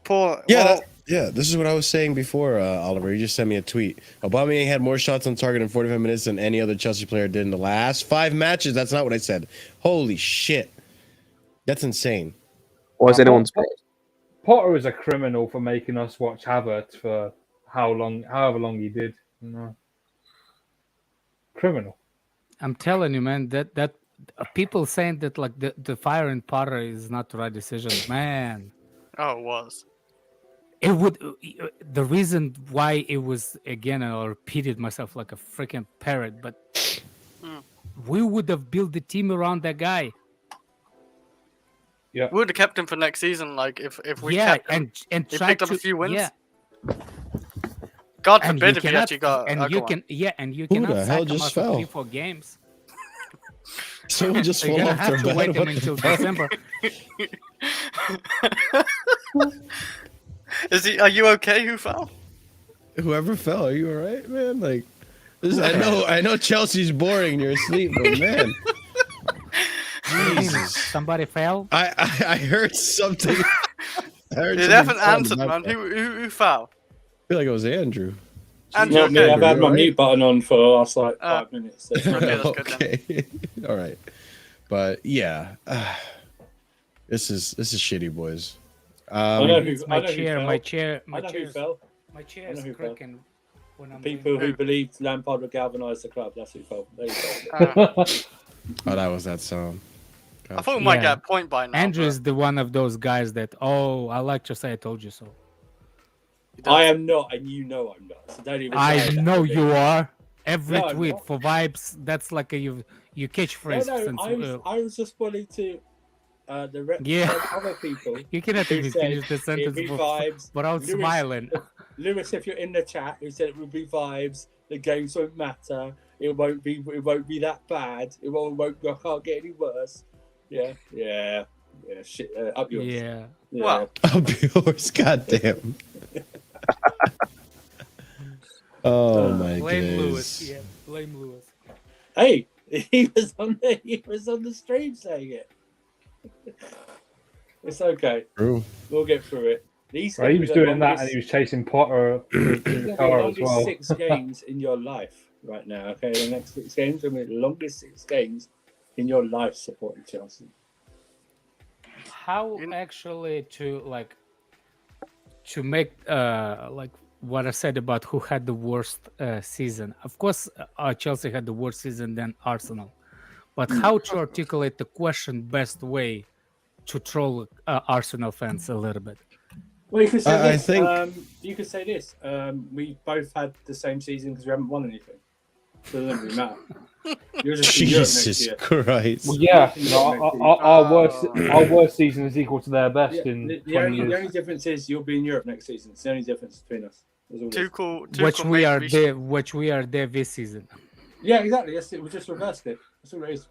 Poor. Yeah, well, this is what I was saying before, Oliver. You just sent me a tweet. Aubameyang had more shots on target in 45 minutes than any other Chelsea player did in the last 5 matches. That's not what I said. Holy shit. That's insane. Why is anyone surprised? Potter is a criminal for making us watch Havertz for however long he did. No. Criminal. I'm telling you, man, that people saying that like the firing Potter is not the right decision, man. Oh, it was. It would. The reason why it was, again, I repeated myself like a freaking parrot, but we would have built the team around that guy. Yeah, We would have kept him for next season, like if we kept him. and He try picked up to a few wins. Yeah, God and forbid you if he cannot, actually got. and go you on. can, yeah, and you Who cannot the sack hell him just after fell? 3-4 games. Someone just So you're fall gonna off their have to bed. wait him What the until fuck? December. Are you okay? Who fell? Whoever fell, are you all right, man? Like, I know Chelsea's boring. You're asleep, but man, Jesus. Somebody fell. I heard something. You haven't answered, man. Who fell? I feel like it was Andrew. Andrew, Not me. okay. I've had my Right? mute button on for the last 5 minutes. So. Okay, that's good then. Okay. All right. But yeah, this is shitty, boys. I know who. It's I my know who chair, fell. my chair, I my know who chair's, fell. my I chair's know who fell. cracking when I'm People doing- who believed Lampard would galvanise the club. That's who fell. There you go. Uh, Oh, that was that song. I thought we might Yeah. get a point by now. Andrew but is the one of those guys that, I like to say I told you so. he does. I am not, and you know I'm not. So don't even. I say that know to me. you are. Every No, I'm tweet not. for vibes, that's like you catchphrase. No, since, I was responding to Yeah. other people. you cannot Who even said finish the sentence it'd be vibes. without Lewis- smiling. Lewis, if you're in the chat, who said it would be vibes, the games won't matter. It won't be that bad. It won't. I can't get any worse. Yeah. Shit. Up yours. Yeah. Well, Up yours, goddamn. Oh my Blame days. Lewis. Yeah. Blame Lewis. Hey, he was on the stream saying it. It's okay. True. We'll get through it. These Right, he games was are doing that, and longest- he was chasing Potter through these the are car the as longest well. 6 games in your life right now. Okay, the next 6 games are the longest 6 games in your life supporting Chelsea. How actually to make like what I said about who had the worst season. Of course, Chelsea had the worst season than Arsenal, but how to articulate the question best way to troll Arsenal fans a little bit? Well, you could say I this. think- You could say this. We both had the same season because we haven't won anything. So it doesn't really matter. You're just in Europe next Jesus year. Christ. Well, yeah, our Oh. worst season is equal to their best Yeah, in the 20 only years. difference is you'll be in Europe next season. It's the only difference between us. That's all it is. Which we are there this season. Yeah, exactly. That's it. We just reversed it. That's all it is.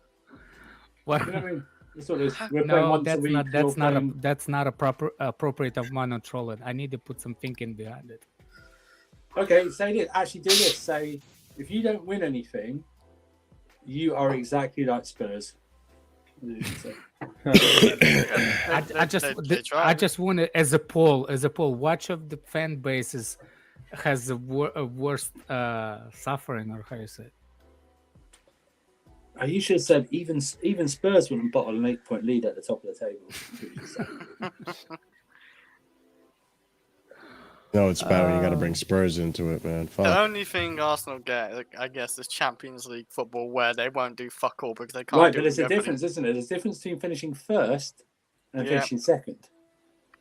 What? You know what I mean? That's all it is. We're playing No, once a that's week. not. you're That's not. playing- That's not a proper appropriate of man on trolling. I need to put some thinking behind it. Okay, say this. Actually, do this. Say, if you don't win anything, you are exactly like Spurs. I just want to, as a poll, which of the fan bases has the worst suffering, or how you say it? You should have said even Spurs wouldn't bottle an 8-point lead at the top of the table. No, it's bad when you got to bring Spurs into it, man. The Fuck. only thing Arsenal get, I guess, is Champions League football, where they won't do fuck all because they can't. Right, do but there's a Europa League. difference, isn't there? There's a difference between finishing first and Yeah. finishing second.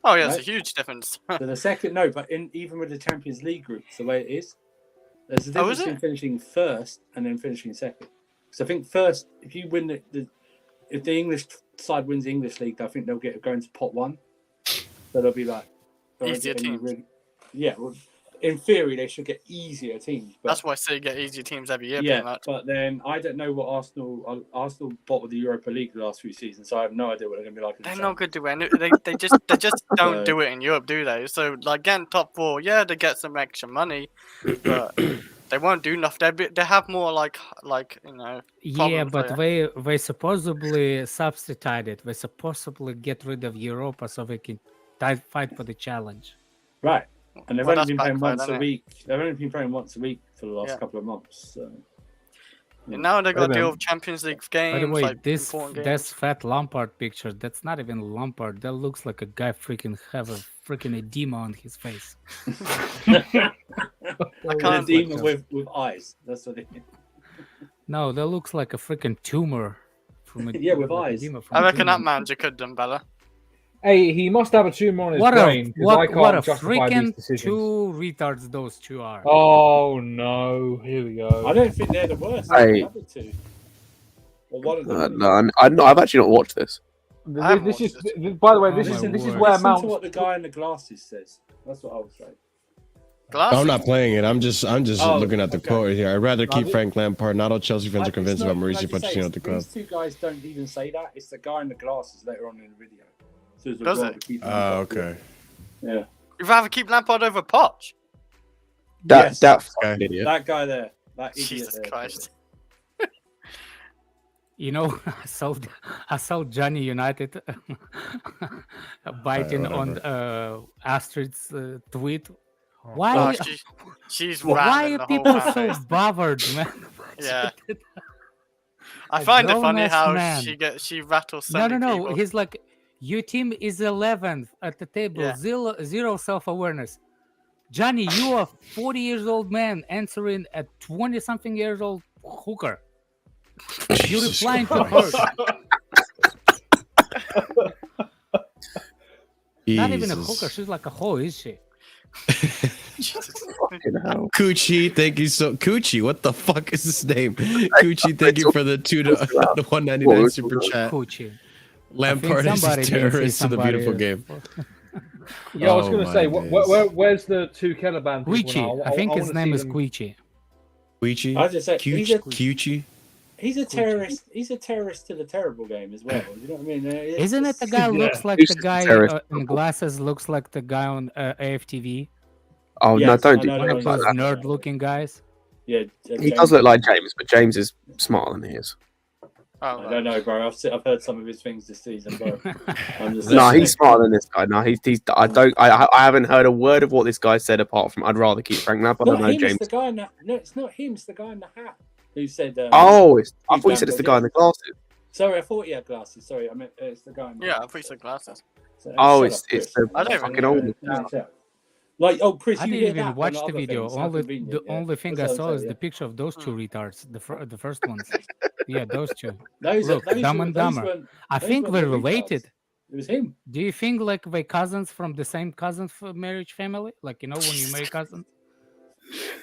Oh yeah, Right? it's a huge difference. So the second, no, but even with the Champions League groups, the way it is, there's a difference is between it? finishing first and then finishing second. Because I think first, if you win if the English side wins the English league, I think they'll go into pot 1. So they'll be like Easier teams. Yeah, well, in theory they should get easier teams. But That's why City get easier teams every year. yeah, Pretty much. but then I don't know what Arsenal bottled the Europa League the last few seasons, so I have no idea what they're going to be like. in the They're not good Champions. to win. They just don't So- do it in Europe, do they? So like getting top 4, yeah, they get some extra money, but they won't do enough. They have more like you know. Yeah, problems but there. they supposedly substituted. They supposedly get rid of Europa so they can fight for the challenge. Right. And they've Well, only been that's playing backfired, once a hasn't it? week. They've only been playing once a week for the last Yeah. couple of months. So. And now they got to Maybe. deal with Champions League games. By the way, like this important that's games. fat Lampard picture. That's not even Lampard. That looks like a guy freaking have a freaking edema on his face. I can't. Even with eyes. That's what it is. No, that looks like a freaking tumor. Yeah, with eyes. edema from I a reckon that tumor. manager could done better. Hey, he must have a tumor on his What brain. 'Cause I what can't a justify freaking these decisions. two retards those two are. Oh no! Here we go. I don't think they're the worst. Hey. The other two. Or one of them. No, I've actually not watched this. I haven't This is, watched by the way, Oh this my is this is word. where Listen Mount. to what the guy in the glasses says. That's what I would say. Glasses. I'm not playing it. I'm just Oh, looking at the okay. quote here. I'd rather keep Well, Frank Lampard. Not all Chelsea fans are convinced about Mauricio Pochettino at the club. These two guys don't even say that. It's the guy in the glasses later on in the video. So it's Does rather it? keep him Oh, on top. okay. Yeah. You'd rather keep Lampard over Poch? Yes. That fucking idiot. That guy there. That idiot Jesus there. Christ. You know, I saw Johnny United biting on Astrid's tweet. Why? Oh, she's why rattling are the people whole so fan base. bothered, man? Yeah. I A find it funny grown-ass how man. she rattles so No, many people. He's like, your team is 11th at the table. Yeah. Zero self-awareness. Johnny, you are 40 years old man answering a 20-something years old hooker. You're Jesus replying to Christ. her. Not even a Jesus. hooker. She's like a hoe, is she? Fucking hell. Coochie, thank you so. Coochie, what the fuck is his name? Coochie, thank you for the the 199 super chat. Coochie. Lampard is a somebody terrorist to the beautiful game. Yeah, I was Oh going to my say, days. where's the two Caliban people Queechy. now? I think his wanna name see is them- Queechy. Quichi. I just say Cucci. he's a terrorist. He's a terrorist to the terrible game as well. You know what I mean? Isn't it the guy Yeah. looks like Who's the the guy terrorist? in glasses looks like the guy on AFTV? Oh no, Yes, don't I do know One the of one those you're that. talking about. nerd-looking guys. Yeah, He does look like James, but James is smarter than he is. Oh, I don't know, bro. I've heard some of his things this season, bro. I'm just No, saying. he's smarter than this guy. No, he's. I haven't heard a word of what this guy said apart from I'd rather keep Frank Lampard. I Not don't know him. James. It's the guy in the. No, it's not him. It's the guy in the hat who said. Oh, I Keith thought you said it's the guy in the glasses. Sorry, I thought he had glasses. Sorry, I meant it's the guy in the. Yeah, hat. I thought you said glasses. So, Oh, shut it's up, the Chris. I don't fucking even- old. Like, oh, Chris, I you didn't hear even that watch on the other video. things. How Only convenient, the yeah. only thing That's I what saw I'm is saying, the picture of those two retards, the first ones. Yeah, those two. Those Look, those Dumb were- and those Dumber. weren't- I those think weren't we're the retards. related. It was him. Do you think like we're cousins from the same cousins for marriage family? Like, you know, when you marry cousins?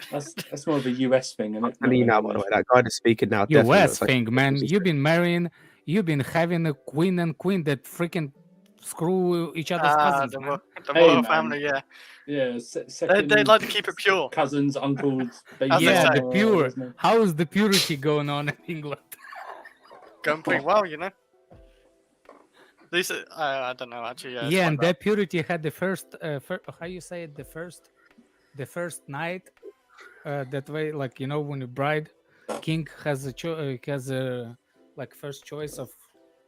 That's more of a US thing, isn't it? And you know, by the way, that guy that's speaking now. definitely US looks like- thing, man. You've been having a queen and queen that freaking screw each other's cousins, the, man. the Hey, royal man. family, yeah. Yeah, second. They like to keep it pure. Cousins, uncles, baby As they Yeah, say. the pure. How is the purity going on in England? Going pretty well, you know. These, I don't know actually. Yeah, it's Yeah, quite and bad. that purity had the first, how you say it, the first night. That way, like, you know, when the bride king has a like first choice of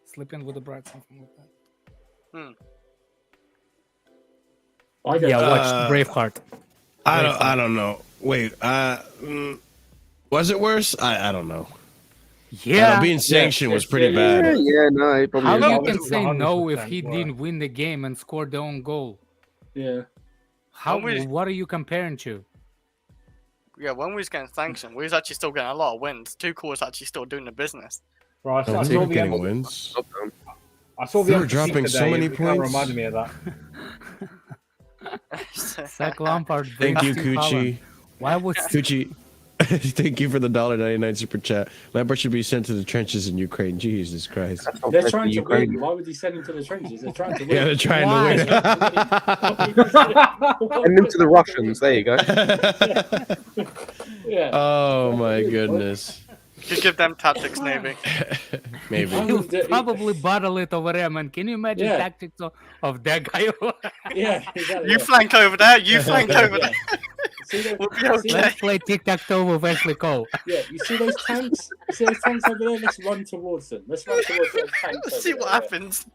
sleeping with the bride, something like that. Yeah, watch Braveheart. I don't know. Wait, was it worse? I don't know. Yeah. Being sanctioned was pretty Yeah, bad. yeah, no, he probably How is. you Yeah, can it's say no if 100% he worse. didn't win the game and scored their own goal? Yeah. How? When we- What are you comparing to? Yeah, when we was getting sanctioned, we was actually still getting a lot of wins. Tuchel was actually still doing the business. Right, Don't I see saw him the getting end. wins. I saw They the were end dropping today, so many and it kinda points. reminded me of that. Zach Lampard. Thank you, brings Steve Holland. Coochie. Why would Coochie. Thank you for the $1.99 super chat. Lampard should be sent to the trenches in Ukraine. Jesus Christ. That's not They're fair trying to Ukraine. win. Why would he send him to the trenches? They're trying to win. Yeah, they're trying Why? to Send them to the Russians. There you go. win. Yeah. Oh my goodness. Could give them tactics, maybe. Maybe. He'll probably bottle it over there, man. Can you imagine Yeah. tactics of that guy? Yeah. Exactly. You flank over there. You flank over Yeah. there. See those, We'll be see okay. those- Let's play tic-tac-toe with Wesley Cole. yeah, you see those tanks? You see those tanks over there? Let's run towards them. Let's run towards those tanks. Let's over see there, what yeah. happens.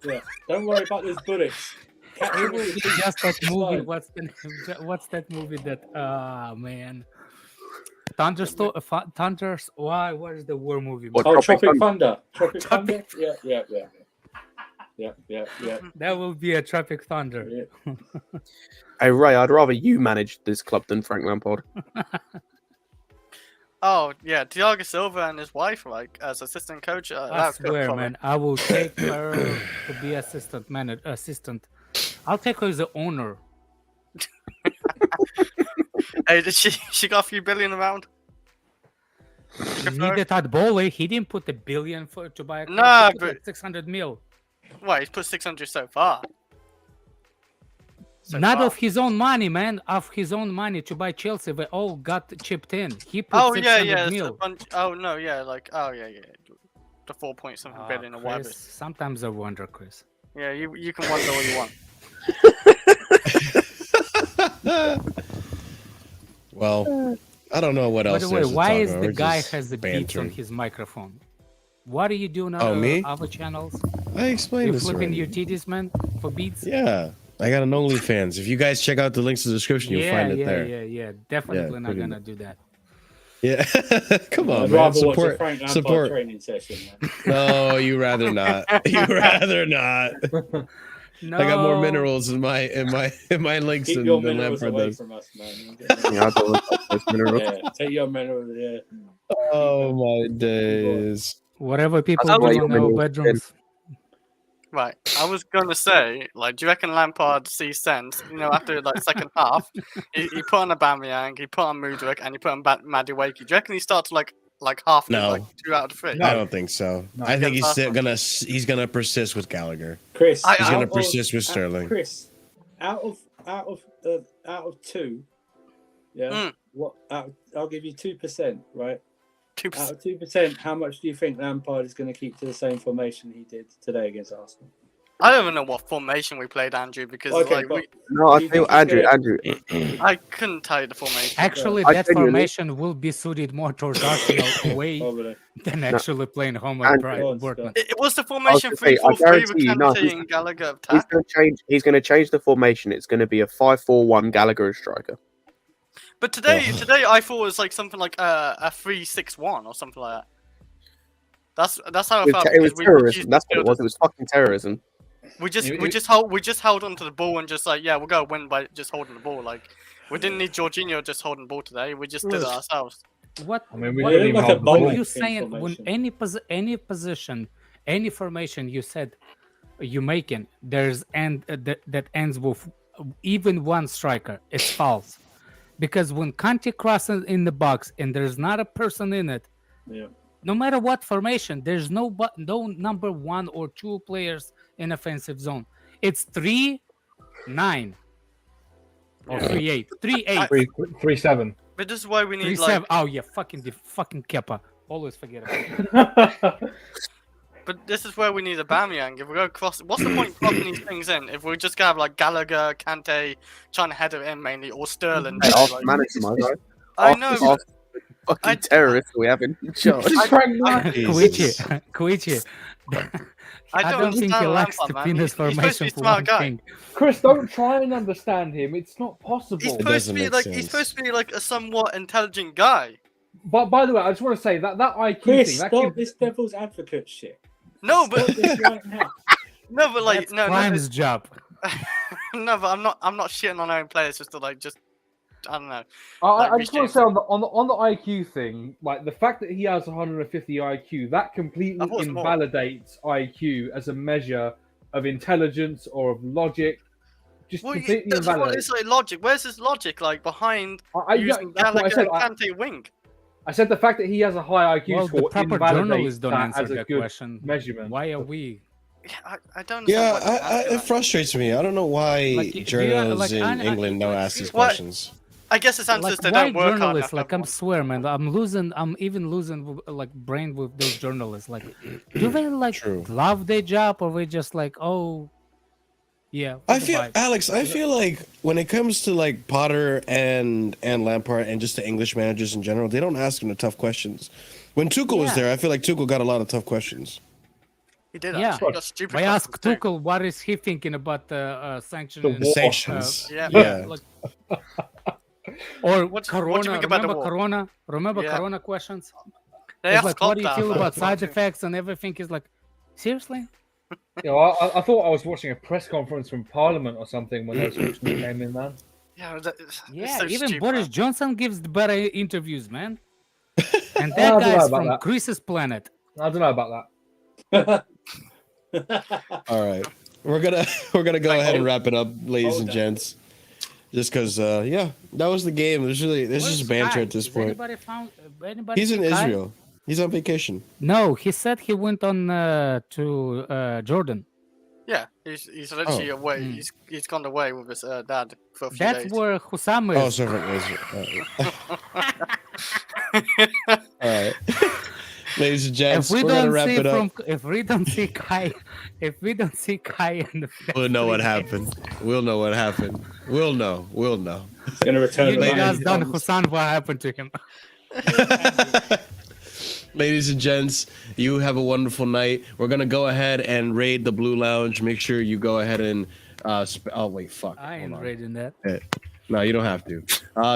Yeah. Don't worry about those bullets. Catch It them will with be your teeth. just that It's movie. fine. What's that movie that? Man, Thunderstorm. Thunders. Why? What is the war movie? What? Oh, Tropic Tropic Thunder. Tropic Thunder? Yeah. Yeah. That will be a Tropic Thunder. Yeah. Hey Ray, I'd rather you manage this club than Frank Lampard. Oh yeah, Thiago Silva and his wife, like as assistant coach. I that's good swear, for man, I will take her to be assistant. I'll take her as the owner. Hey, did she got a few billion around? Neither that Bowley, he didn't put $1 billion to buy a club. Nah, He put but- like 600 mil. Well, he's put 600 so far. So Not far. of his own money, man. Of his own money to buy Chelsea, they all got chipped in. He put Oh 600 yeah. It's a mil. bunch, oh no, yeah, like yeah. The 4 point something Ah, billion or whatever. Chris, sometimes I wonder, Chris. Yeah, you can wonder all you want. Well, I don't know what By else. the way, there's to why talk is about. the We're guy just has the beats on bantering. his microphone? What are you doing on Oh, me? other channels? I explained You this flipping already. your titties, man, for beats? Yeah, I got an OnlyFans. If you guys check out the links in the description, you'll find it there. Yeah. Definitely not pretty gonna much. do that. Yeah, come on, I'd man. rather watch a Support, Frank Lampard support. training session. Man. No, you rather not. You rather not. No. I got more minerals in my links Keep than your minerals Lampard away does. from us, man. Yeah, I don't want those minerals. Yeah, take your minerals. Yeah. Oh my days. Whatever people That's do why in you're their middle. bedrooms. Right, I was gonna say, like, do you reckon Lampard sees sense? You know, after like second half, he put on Aubameyang, he put on Mudryk, and he put on Madueke. Do you reckon he starts like half? No. Like 2 out of 3. I don't think so. No. I think Against he's gonna persist with Gallagher. Chris, He's out gonna of- persist with Sterling. Chris, out of 2, yeah. I'll give you 2%, right? 2%. Out of 2%, how much do you think Lampard is going to keep to the same formation he did today against Arsenal? I don't even know what formation we played, Andrew, because Okay, like but No, I you feel think he's Andrew. I couldn't tell you the formation. Actually, I that genuinely- formation will be suited more towards Arsenal away probably. than actually playing home at Andrew. Dortmund. It was the formation gonna say, I 3-4-3 with guarantee you, no, Kante and Gallagher up He's top. going to change. He's going to change the formation. It's going to be a 5-4-1 Gallagher as striker. But today I thought it was like something like a 3-6-1 or something like that. That's how I felt. It was because we terrorism. used That's what it midfielders. was. It was fucking terrorism. We just held onto the ball and just like, yeah, we're gonna win by just holding the ball. Like we didn't need Jorginho just holding the ball today. We just did it ourselves. What? I mean, we what didn't even like a hold the ball. ball. when you Team saying when formation. any position, any formation you said you making, there's that ends with even one striker, it's false. Because when Kante crosses in the box and there's not a person in it, Yeah. no matter what formation, there's no number 1 or 2 players in offensive zone. It's 3-9 or 3-8, 3-8, 3-7. But this is why we need 3-7. like. Oh yeah, fucking Kepa. Always forget about it. But this is where we need a Aubameyang. If we go cross, what's the point crossing these things in? If we're just gonna have like Gallagher, Kante trying to head it in mainly, or Sterling. Hey, like, Arsenal manager, my guy. I know. Arsenal fucking terrorists we have in charge. Koichi. I don't think he understand likes Lampard, to man. pin his He's supposed to formation be a for smart one guy. thing. Chris, don't try and understand him. It's not possible. He's It supposed to doesn't be make like sense. he's supposed to be like a somewhat intelligent guy. But by the way, I just want to say that IQ Chris, thing. That stop this devil's advocate shit. No, Stop but this right now. no, but like That's no, Prime's job. no, but I'm not shitting on our own players just to like just I don't know. I Like, just want to say on the IQ thing, like the fact that he has 150 IQ, that completely I thought it was more. invalidates IQ as a measure of intelligence or of logic. Just Well, completely that's what invalidates. it's like logic. Where's his logic like behind Yeah, using that's what I Gallagher said. and Kante wing? I said the fact that he has a high IQ Well, score the proper invalidates journalists don't that answer as a that good question. measurement. Why are we? Yeah, I don't. Yeah, understand why they're asking it that. frustrates me. I don't know why Like, do you- journalists like, in I- England don't ask these What? questions. I guess it's answers Like they why don't work hard journalists? enough. Like I'm swear, man, I'm even losing like brain with those journalists. Like, do they like True. love their job or we just like, oh, yeah? I for the feel, vibe? Alex, I feel like when it comes to like Potter and Lampard and just the English managers in general, they don't ask them the tough questions. When Tuchel was Yeah. there, I feel like Tuchel got a lot of tough questions. He did. Yeah. Actually. He got stupid I asked questions too. Tuchel what is he thinking about the sanction. The and, The war. sanctions. Yeah. Yeah. like, or What do Corona. you think about the Remember war? Corona? Remember Yeah. Corona questions? They It's asked like, Klopp what do you that feel first about as well, side too. effects and everything? Is like, seriously? You know, I thought I was watching a press conference from Parliament or something when those questions came in, man. Yeah, it's Yeah, so even stupid, Boris man. Johnson gives the better interviews, man. And I that don't know guy's about from that. Chris's planet. I don't know about that. All right, we're gonna go ahead and wrap it up, ladies hold and on. gents. Just because, yeah, that was the game. There's Where's just banter Kai? at this Has point. Anybody found? Anybody He's in see Kai? Israel. He's on vacation. No, he said he went on to Jordan. Yeah, he's literally Oh. away. Mm. He's gone away with his dad for a few That's days. where Husam Oh, is. so from Israel. All right, ladies and gents, if we we're gonna don't wrap see it up. if we don't see Kai, if we don't see Kai in the We'll know what 3 days, happened. We'll know what happened. We'll know. We'll know. It's going to return. You to need Ladies- ask Don Miami. Hussan what happened to him. Ladies and gents, you have a wonderful night. We're gonna go ahead and raid the Blue Lounge. Make sure you go ahead and oh wait, fuck. I ain't Hold on. reading that. No, you don't have to.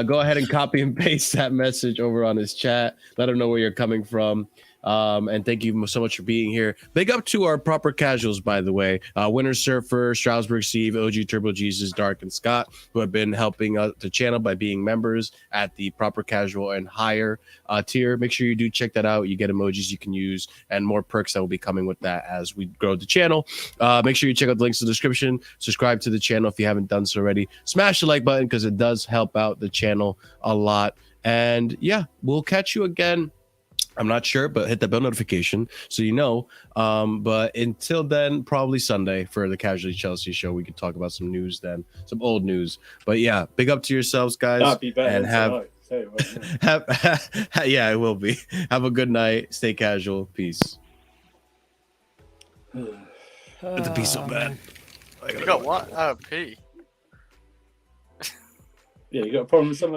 Go ahead and copy and paste that message over on his chat. Let him know where you're coming from. And thank you so much for being here. Big up to our proper casuals, by the way. Winter Surfer, Stroudsburg Steve, OG Turbo Jesus, Dark, and Scott, who have been helping out the channel by being members at the proper casual and higher tier. Make sure you do check that out. You get emojis you can use and more perks that will be coming with that as we grow the channel. Make sure you check out the links in the description. Subscribe to the channel if you haven't done so already. Smash the like button because it does help out the channel a lot. And yeah, we'll catch you again. I'm not sure, but hit that bell notification so you know. But until then, probably Sunday for the Casually Chelsea show. We could talk about some news then, some old news. But yeah, big up to yourselves, guys. That'd be better and than have tonight. Tell you right now. Yeah, it will be. Have a good night. Stay casual. Peace. The peace so bad. You got what? Oh, P. Yeah, you got a problem with someone